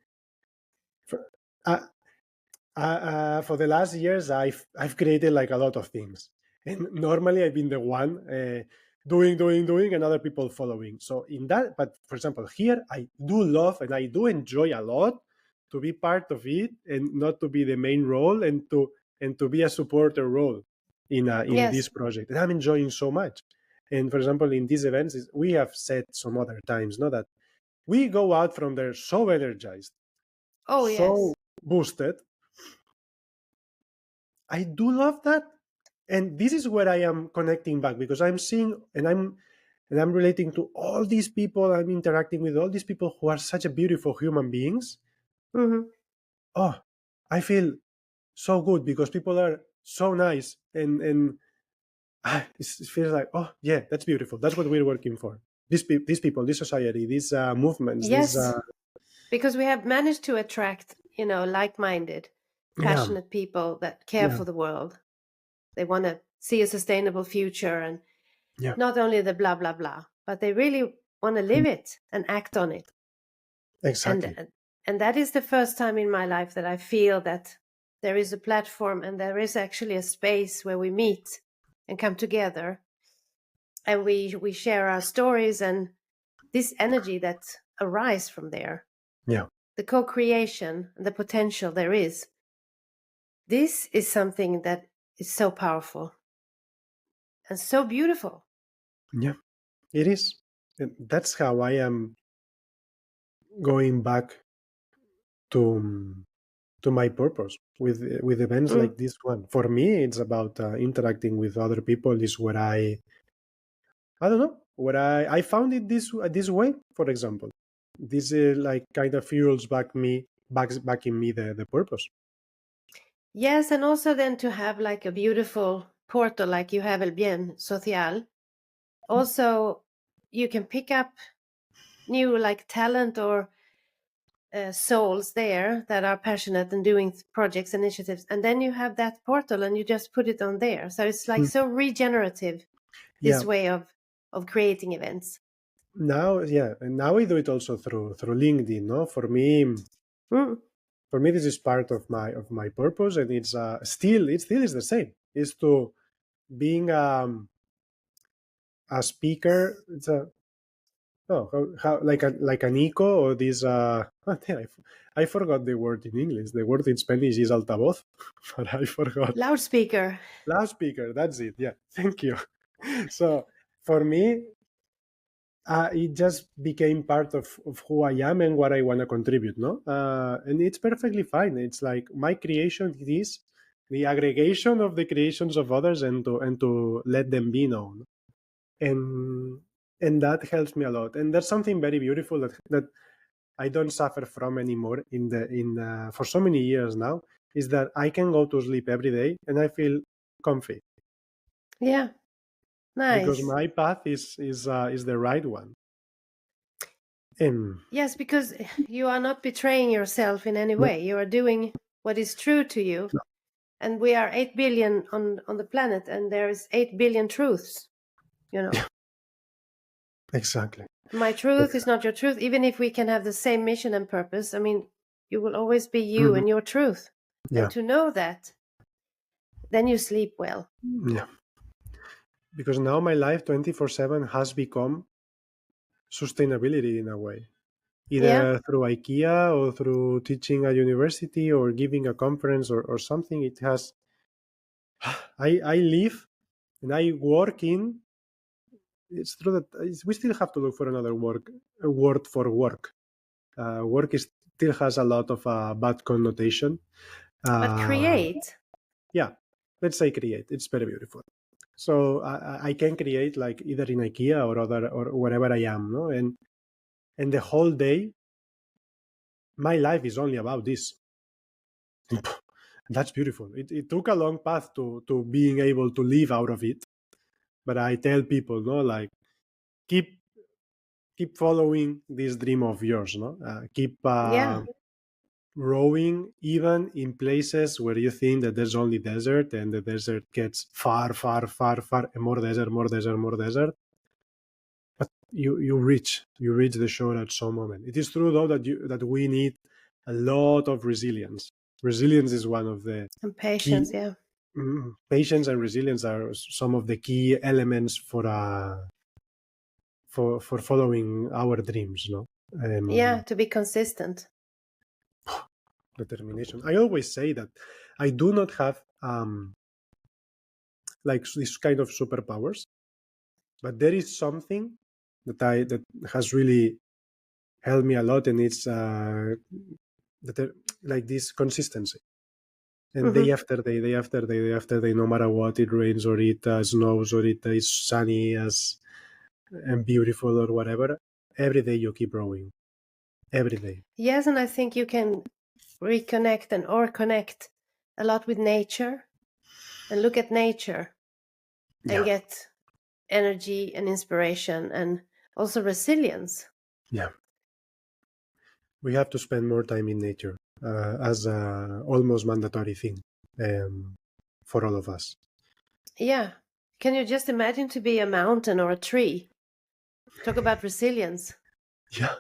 For, uh, for the last years, I've created like a lot of things, and normally I've been the one doing, and other people following. So in that, but for example, here I do love and I do enjoy a lot to be part of it, and not to be the main role, and to be a supporter role in this Yes. project, and I'm enjoying so much. And for example, in these events, we have said some other times, no, that we go out from there so energized, Oh, so yes. boosted. I do love that. And this is where I am connecting back, because I'm seeing and I'm relating to all these people. I'm interacting with all these people who are such a beautiful human beings. Hmm. Oh, I feel so good because people are so nice, and it feels like, oh yeah, that's beautiful. That's what we're working for. These people, this society, these movements, these Yes, because we have managed to attract, like-minded, yeah, passionate people that care yeah, for the world. They want to see a sustainable future, and yeah, not only the blah blah blah, but they really want to live it and act on it. exactly. And that is the first time in my life that I feel that there is a platform and there is actually a space where we meet and come together, and we share our stories, and this energy that arise from there, Yeah, the co-creation and the potential there is. This is something that is so powerful and so beautiful. yeah, it is. And that's how I am going back to my purpose with events Mm. like this one. For me, it's about interacting with other people. Is where I don't know, where I found it this way, for example. This like kind of fuels back in me the purpose. Yes, and also then to have like a beautiful portal like you have El Bien Social. Also, you can pick up new like talent or souls there that are passionate and doing projects, initiatives, and then you have that portal and you just put it on there. So it's like Mm. so regenerative, Yeah. this way of creating events. Now, yeah, and now I do it also through LinkedIn. No, Mm. for me, this is part of my purpose, and it's still is the same. Is to being a speaker. It's a how like an eco or this I forgot the word in English. The word in Spanish is altavoz, but I forgot. Loudspeaker. Loudspeaker, that's it. Yeah, thank you. So for me, it just became part of who I am and what I want to contribute, no? And it's perfectly fine. It's like my creation is the aggregation of the creations of others, and to let them be known. And that helps me a lot. And that's something very beautiful that I don't suffer from anymore for so many years now, is that I can go to sleep every day and I feel comfy Yeah, because nice. my path is the right one. And Yes, because you are not betraying yourself in any no, way. You are doing what is true to you. no, And we are 8 billion on the planet, and there is 8 billion truths, you know. exactly. My truth is not your truth, even if we can have the same mission and purpose. I mean, you will always be you Mhm. and your truth. Yeah, And to know that, then you sleep well. yeah. Because now my life 24/7 has become sustainability in a way, Yeah, either through IKEA or through teaching at university or giving a conference or something. It has. I live and I work in. It's true that we still have to look for another word for work. Work still has a lot of bad connotation. but Uh, create. yeah, let's say create. It's very beautiful. So I can create like either in IKEA or other or wherever I am, no? And the whole day, my life is only about this. That's beautiful. It took a long path to being able to live out of it. But I tell people, no, like keep following this dream of yours, no? Keep Yeah, rowing even in places where you think that there's only desert, and the desert gets far, far, far, far, and more desert, more desert, more desert. But you reach the shore at some moment. It is true though that we need a lot of resilience. Resilience is one of the and key. patience. Yeah, Patience and resilience are some of the key elements for following our dreams, no? yeah, to be consistent. Determination. I always say that I do not have like this kind of superpowers, but there is something that has really helped me a lot, and it's like this consistency. And Hmm. day after day, day after day, day after day, no matter what, it rains or it snows or it is sunny as and beautiful or whatever, every day you keep growing. Every day. Yes, and I think you can reconnect and or connect a lot with nature and look at nature and Yeah, get energy and inspiration and also resilience. yeah. We have to spend more time in nature as a almost mandatory thing um, for all of us. Yeah. Can you just imagine to be a mountain or a tree? Talk about resilience. Yeah,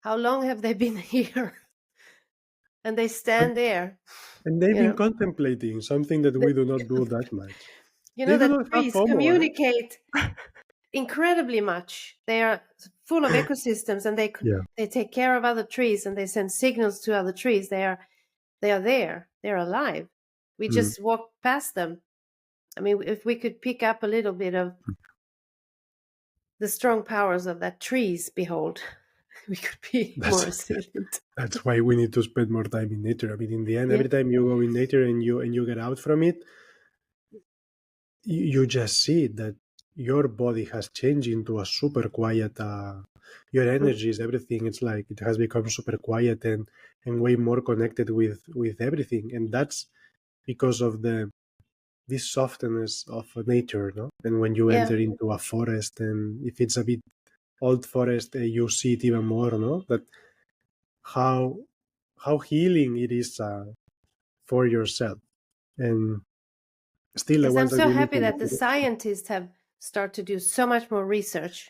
How long have they been here? And they and, stand there, and they've you been know. contemplating something that The- we do not do that much. You know They do that not have trees FOMO, communicate incredibly much. They are full of eh? ecosystems, and Yeah. they take care of other trees, and they send signals to other trees. They are there. They're alive. We Mm. just walk past them. I mean, if we could pick up a little bit of the strong powers of that trees behold, we could be more That's resilient. that's why we need to spend more time in nature. I mean, in the end, Yeah. every time you go in nature and you get out from it, you just see that your body has changed into a super quiet. Your energies, everything. It's like it has become super quiet and way more connected with everything, and that's because of this softness of nature, no? And when you enter into a forest, and if it's a bit old forest, you see it even more, no? That how healing it is for yourself, and still the Yes, I'm ones that so you need happy that the to. scientists have started to do so much more research.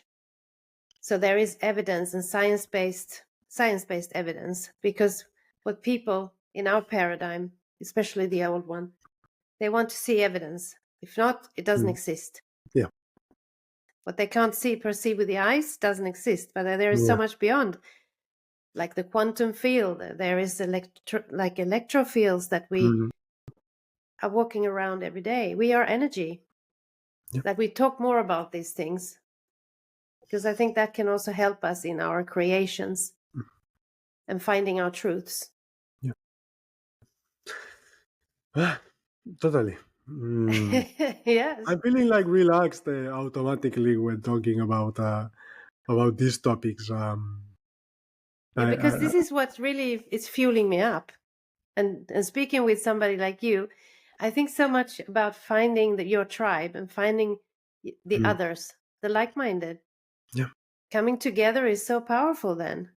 So there is evidence and science-based evidence, because what people in our paradigm, especially the old one, they want to see evidence. If not, it doesn't exist. Yeah. What they can't perceive with the eyes doesn't exist, but there is so much beyond. Like the quantum field, there is electro fields that we are walking around every day. We are energy. Yeah. That we talk more about these things, because I think that can also help us in our creations and finding our truths. Yeah. Totally. Yes. I'm feeling like relaxed automatically when talking about these topics. Because this is what really is fueling me up. And speaking with somebody like you, I think so much about finding your tribe and finding the others, the like-minded. Yeah. Coming together is so powerful then.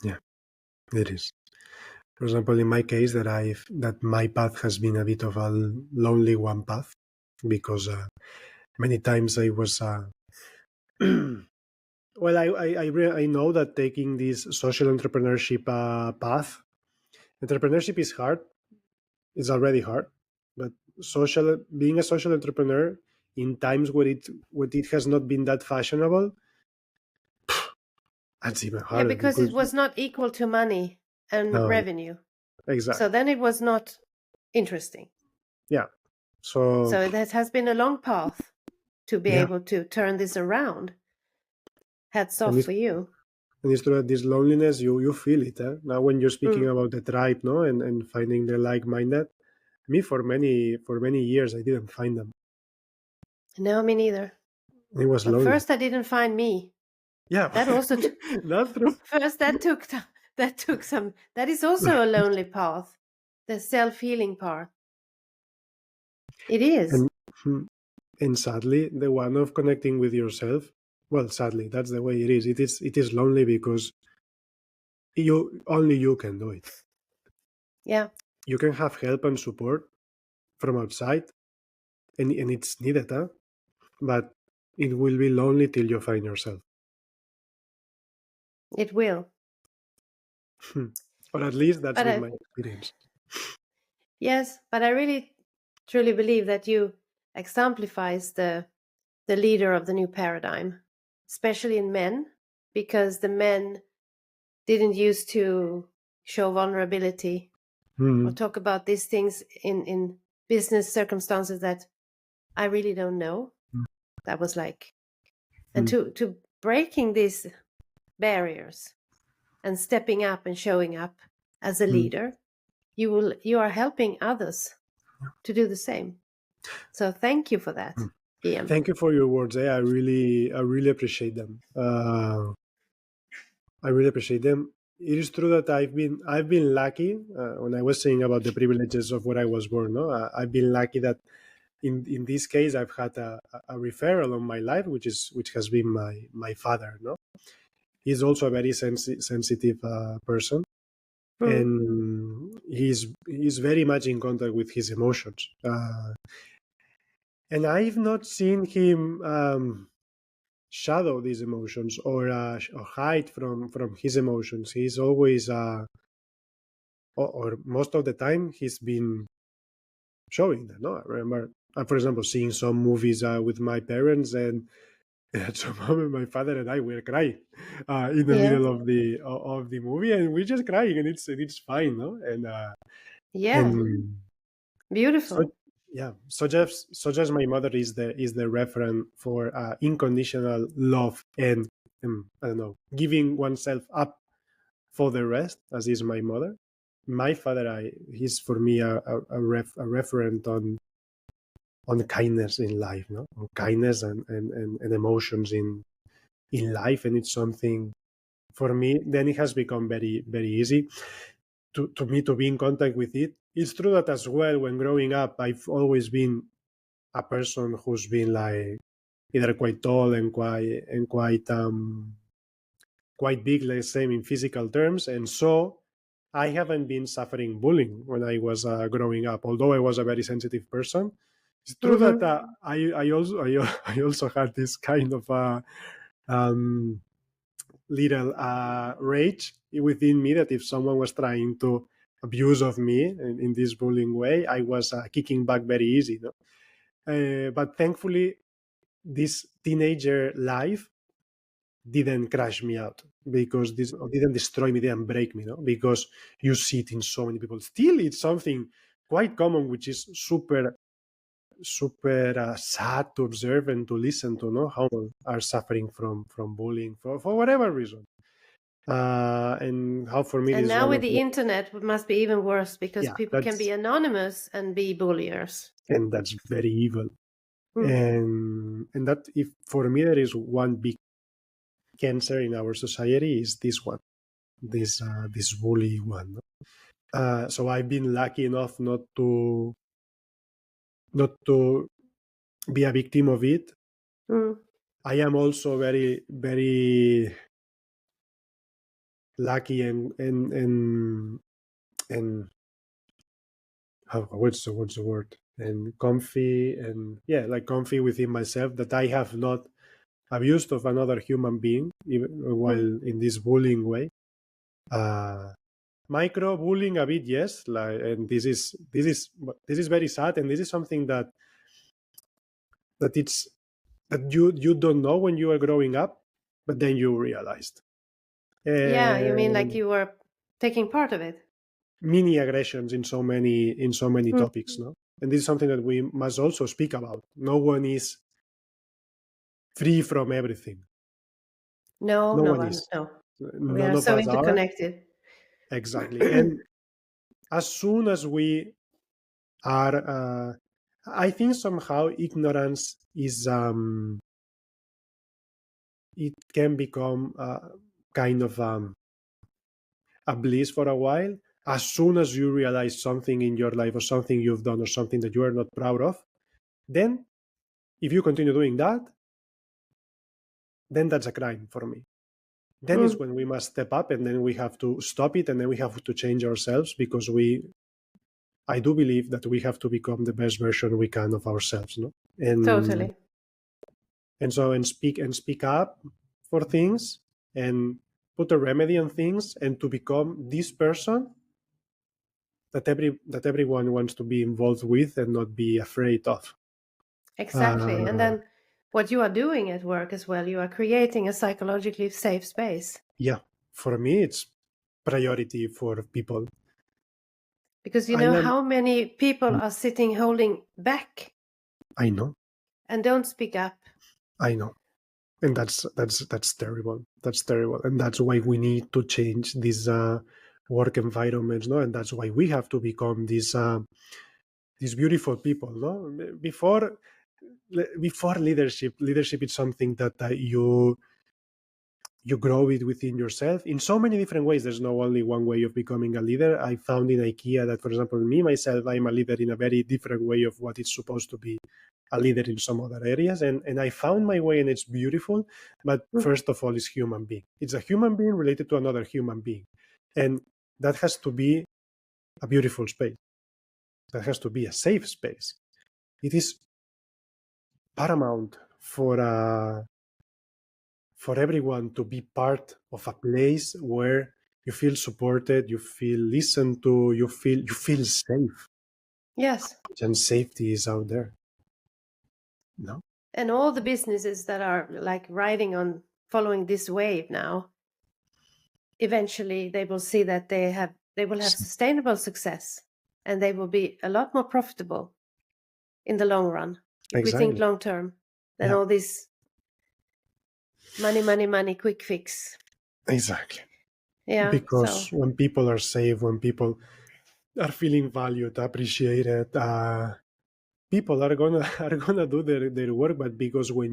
Yeah, it is. For example, in my case, that my path has been a bit of a lonely one path, because many times I was. Well, I know that taking this social entrepreneurship path, entrepreneurship is hard. It's already hard, but being a social entrepreneur in times where it has not been that fashionable, that's even Yeah, harder, because it because was not equal to money and no, revenue. exactly. So then it was not interesting. Yeah. So it has been a long path to be yeah, able to turn this around. Hats off and for you. it's true that this loneliness, you feel it. Now, when you're speaking about the tribe, no, and finding the like-minded, me for many years I didn't find them. No, me neither. It was But lonely. first I didn't find me. Yeah, That also that's true. first that took some. That is also a lonely path, the self-healing path. It is. And and sadly, the one of connecting with yourself. Well, sadly, that's the way it is. It is lonely because you can do it. Yeah. You can have help and support from outside, and it's needed, but it will be lonely till you find yourself. It will. Or at least that's But been my experience. yes, but I really truly believe that you exemplifies the leader of the new paradigm, especially in men, because the men didn't used to show vulnerability or talk about these things in business circumstances that I really don't know. That was like, and to breaking these barriers and stepping up and showing up as a leader, you are helping others to do the same. So thank you for that, Guillem. Thank you for your words. I really appreciate them. I really appreciate them. It is true that I've been lucky when I was saying about the privileges of where I was born. No, I've been lucky that in this case I've had a referral on my life, which has been my father. No, he's also a very sensitive person, and he's very much in contact with his emotions. And I've not seen him shadow these emotions or hide from his emotions. He's always, or most of the time, he's been showing them. No, I remember, for example, seeing some movies with my parents, and at some moment, my father and I were crying in the Yeah. middle of the movie, and we're just crying, and it's fine, no, Yeah. and so Beautiful. yeah, such as my mother is the referent for unconditional love and I don't know, giving oneself up for the rest, as is my mother. My father, he's for me a referent kindness in life, no, on kindness and emotions in life, and it's something for me. Then it has become very very easy to me to be in contact with it. It's true that as well, when growing up, I've always been a person who's been like either quite tall and quite big, let's say, in physical terms, and so I haven't been suffering bullying when I was growing up. Although I was a very sensitive person, it's true that I also had this kind of um, little rage within me, that if someone was trying to abuse of me in this bullying way, I was kicking back very easy. No? But thankfully, this teenager life didn't crash me out, because this didn't destroy me, didn't break me, no? Because you see it in so many people. Still, it's something quite common, which is super sad to observe and to listen to, know how people are suffering from bullying for whatever reason. And how for me, and this now one with of the internet, it must be even worse, because yeah, people can be anonymous and be bulliers. and that's very evil. And that, if for me there is one big cancer in our society, is this one, this bully one. So I've been lucky enough not to be a victim of it. I am also very very lucky and what's the word, and comfy, and like comfy within myself, that I have not abused of another human being, even while in this bullying way. Micro bullying a bit, yes, like, and this is very sad, and this is something that it's that you don't know when you are growing up, but then you realized. Yeah, you mean like you were taking part of it? Mini aggressions in so many topics, no? And this is something that we must also speak about. No one is free from everything. No one is. No. We None are of so us are. interconnected. Exactly. And as soon as we are, I think somehow ignorance is, it can become kind of a bliss for a while. As soon as you realize something in your life, or something you've done, or something that you are not proud of, then if you continue doing that, then that's a crime for me. Then is when we must step up, and then we have to stop it, and then we have to change ourselves, because I do believe that we have to become the best version we can of ourselves, no? And Totally. And so, and speak up for things, and put a remedy on things, and to become this person that everyone wants to be involved with and not be afraid of. Exactly. And then what you are doing at work as well, you are creating a psychologically safe space. Yeah, for me, it's priority for people. Because you know how many people are sitting holding back. I know. And don't speak up. I know. And that's terrible. That's terrible. And that's why we need to change these work environments, no? And that's why we have to become these beautiful people, no? Before leadership is something that you grow it within yourself in so many different ways. There's no only one way of becoming a leader. I found in IKEA that, for example, myself, I'm a leader in a very different way of what it's supposed to be a leader in some other areas. And I found my way, and it's beautiful. But first of all, it's human being. It's a human being related to another human being. And that has to be a beautiful space. That has to be a safe space. It is paramount for everyone to be part of a place where you feel supported, you feel listened to, you feel safe. Yes. And safety is out there. No? And all the businesses that are like riding on following this wave now, eventually they will see that they will have sustainable success, and they will be a lot more profitable in the long run. If we think long term, than all this money, quick fix. Exactly. Yeah. Because when people are safe, when people are feeling valued, appreciated, people are gonna are gonna do their work, but because when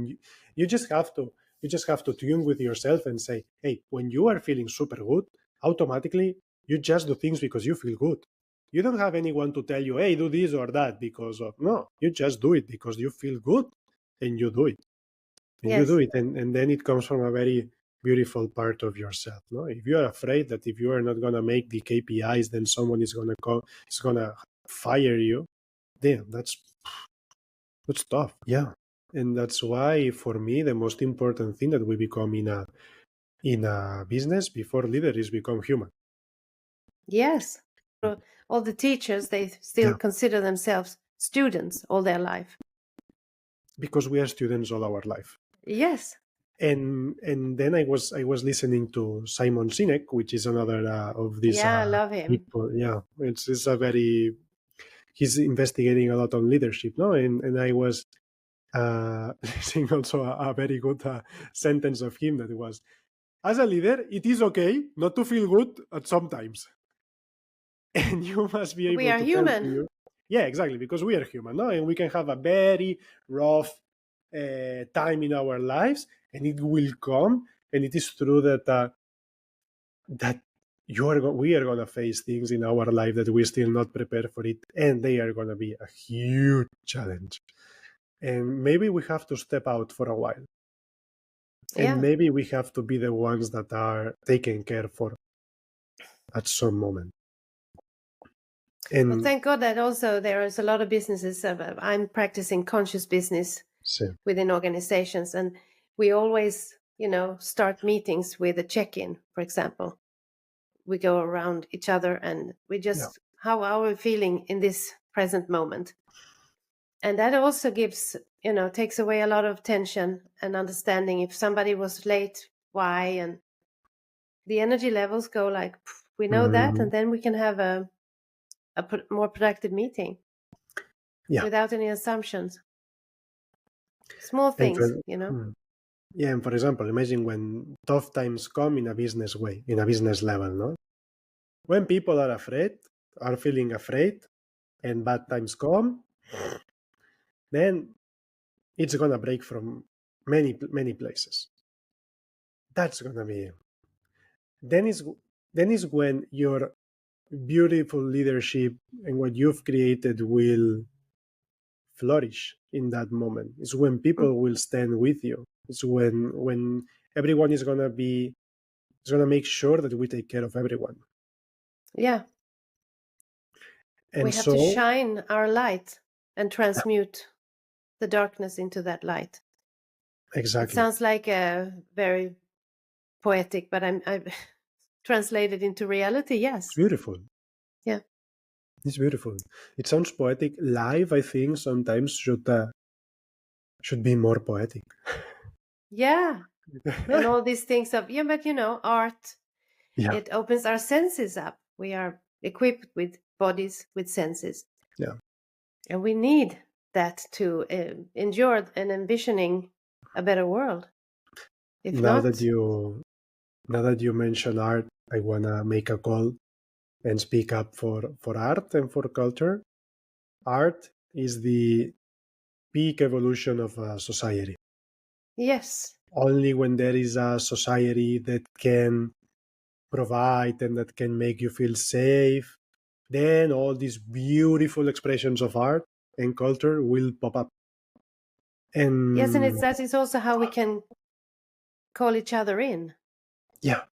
you just have to tune with yourself and say, hey, when you are feeling super good, automatically you just do things because you feel good. You don't have anyone to tell you, hey, do this or that because of, no, you just do it because you feel good, and you do it. And you do Yes. it, and then it comes from a very beautiful part of yourself. No, if you are afraid that if you are not gonna make the KPIs, then someone is gonna fire you, damn, that's tough. Yeah. And that's why for me the most important thing that we become in a business before leader is become human. Yes. All the teachers, they still Yeah. consider themselves students all their life. Because we are students all our life. Yes. And then I was listening to Simon Sinek, which is another of these Yeah, I love him. people. Yeah, it's a very, he's investigating a lot on leadership, no? And I was listening also a very good sentence of him that was, as a leader, it is okay not to feel good at sometimes, and you must be We able are to tell to human. you, yeah, exactly, because we are human, no? And we can have a very rough time in our lives, and it will come. And it is true that that we are gonna face things in our life that we're still not prepared for it, and they are gonna be a huge challenge. And maybe we have to step out for a while, and Yeah. maybe we have to be the ones that are taken care for at some moment. Well, And thank God that also there is a lot of businesses. I'm practicing conscious business so, within organizations, and we always, start meetings with a check-in, for example. We go around each other and we yeah, just, how are we feeling in this present moment? And that also gives, takes away a lot of tension and understanding. If somebody was late, why? And the energy levels go like, we know that, mm, and then we can have a more productive meeting yeah, without any assumptions. Small and things, you know. yeah, and for example, imagine when tough times come in a business way, in a business level, no? When people are afraid, are feeling afraid, and bad times come, then it's gonna break from many places. That's gonna be, then is then is when your beautiful leadership and what you've created will flourish in that moment. It's when Mm. people will stand with you. It's when everyone is gonna make sure that we take care of everyone. Yeah, we And have to so, shine our light and transmute the darkness into that light. It exactly, sounds like a very poetic, but I translated into reality. it's Yes. beautiful. Yeah. It's beautiful. It sounds poetic. Live, I think, sometimes should be more poetic. Yeah. And all these things of, yeah, but art, Yeah, it opens our senses up. We are equipped with bodies, with senses. yeah. And we need that to endure and envisioning a better world. If Now that not, you now that you mention art, I wanna make a call and speak up for art and for culture. Art is the peak evolution of a society. yes. Only when there is a society that can provide and that can make you feel safe, then all these beautiful expressions of art and culture will pop up. Yes, and And that is also how we can call each other in yeah,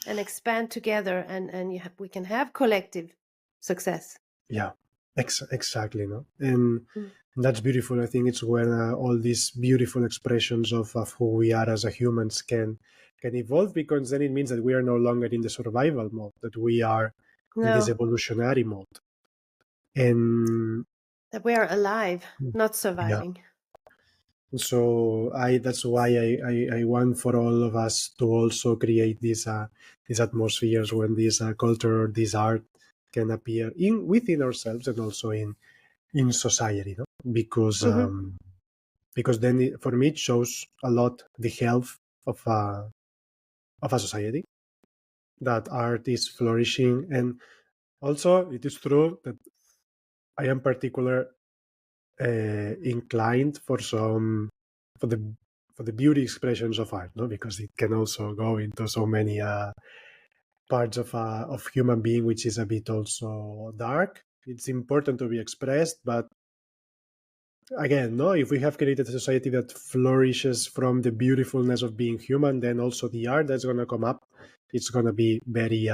and expand together, and we can have collective success. yeah, exactly. No, and Mm. that's beautiful. I think it's when all these beautiful expressions of who we are as a humans can evolve, because then it means that we are no longer in the survival mode, that we are in this No, evolutionary mode. And that we are alive, not yeah, surviving. so I that's why I want for all of us to also create these atmospheres when this culture, this art can appear in within ourselves and also in society, no? Hmm. Because then for me it shows a lot the health of a society, that art is flourishing. And also it is true that I am particular inclined for the beauty expressions of art, no, because it can also go into so many parts of human being, which is a bit also dark. It's important to be expressed, but again, no, if we have created a society that flourishes from the beautifulness of being human, then also the art that's going to come up, it's going to be very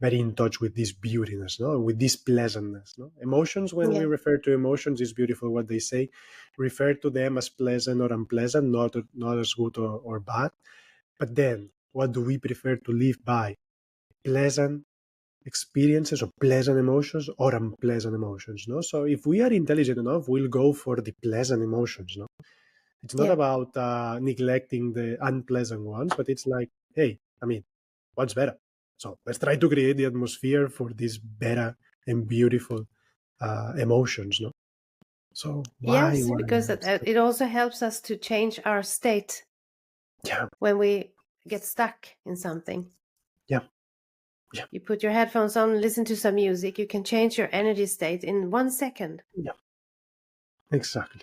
in touch with this beautiness, no, with this pleasantness, no. Emotions, when we refer to emotions, is beautiful what they say. Refer to them as pleasant or unpleasant, not as good or bad. But then, what do we prefer to live by? Pleasant experiences or pleasant emotions or unpleasant emotions, no? So if we are intelligent enough, we'll go for the pleasant emotions, no? It's not about neglecting the unpleasant ones, but it's like, hey, I mean, what's better? So let's try to create the atmosphere for these better and beautiful emotions, no? So Yes, because it also helps us to change our state when we get stuck in something. Yeah. You put your headphones on, listen to some music, you can change your energy state in 1 second. Yeah. Exactly.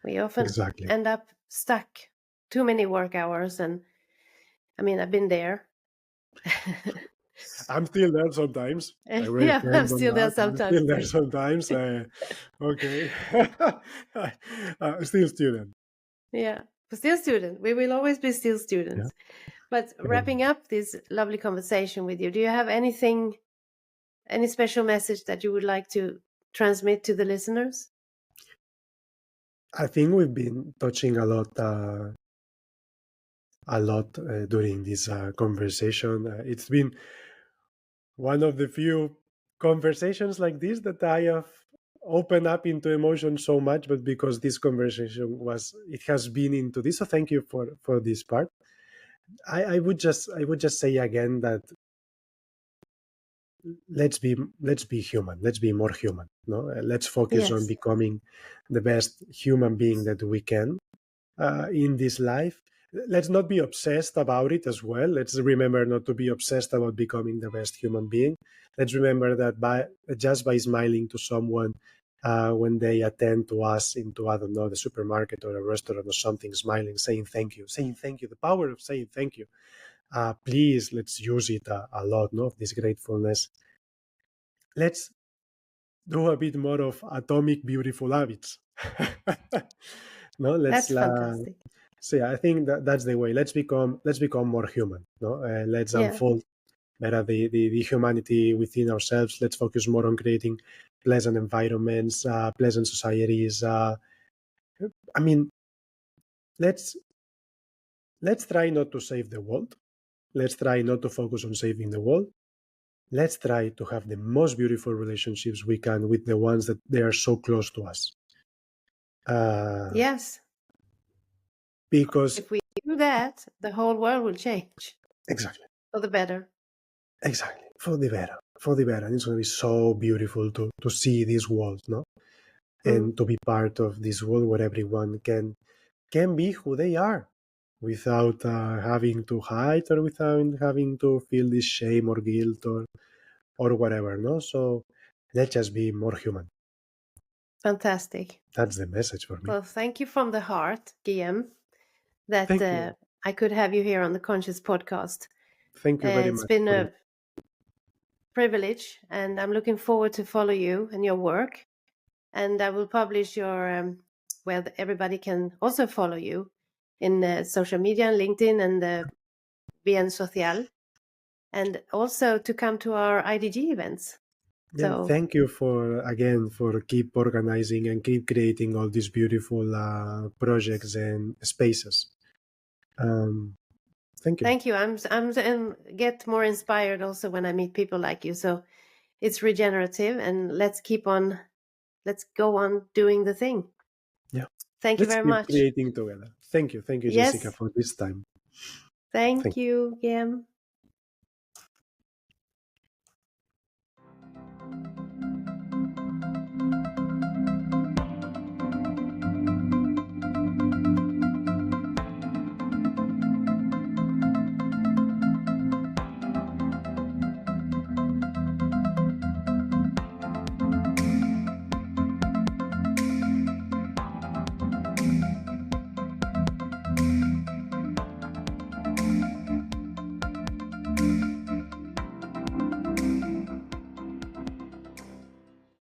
We often end up stuck too many work hours, and I mean, I've been there. I'm still there sometimes. I'm still there sometimes. I'm still there sometimes. Okay. Still student. Yeah, still student. We will always be still students. Yeah. But wrapping up this lovely conversation with you, do you have any special message that you would like to transmit to the listeners? I think we've been touching a lot during this conversation. It's been one of the few conversations like this that I have opened up into emotion so much, but because this conversation has been into this. So thank you for this part. I would just say again that let's be human. Let's be more human. No, let's focus on becoming the best human being that we can in this life. Let's not be obsessed about it as well. Let's remember not to be obsessed about becoming the best human being. Let's remember that just by smiling to someone when they attend to us into, I don't know, the supermarket or a restaurant or something, smiling, saying thank you, the power of saying thank you. Please, let's use it a lot, no? This gratefulness. Let's do a bit more of atomic beautiful habits. No, that's fantastic. So yeah, I think that's the way. Let's become more human. No, let's unfold better the humanity within ourselves. Let's focus more on creating pleasant environments, pleasant societies. I mean, let's try not to save the world. Let's try not to focus on saving the world. Let's try to have the most beautiful relationships we can with the ones that they are so close to us. Yes. Because if we do that, the whole world will change. Exactly. For the better. Exactly. For the better. For the better. And it's going to be so beautiful to see this world, no? And to be part of this world where everyone can be who they are without having to hide or without having to feel this shame or guilt or whatever, no? So let's just be more human. Fantastic. That's the message for me. Well, thank you from the heart, Guillem, that I could have you here on the Conscious Podcast. Thank you very much. It's been a privilege, and I'm looking forward to follow you and your work. And I will publish your where everybody can also follow you in social media, LinkedIn, and Bien Social, and also to come to our IDG events. Yeah, so, thank you for keep organizing and keep creating all these beautiful projects and spaces. Thank you. Thank you. I'm get more inspired also when I meet people like you. So it's regenerative, and let's go on doing the thing. Yeah. Thank you very much. Creating together. Thank you, Jessika, for this time. Thank you, Guillem.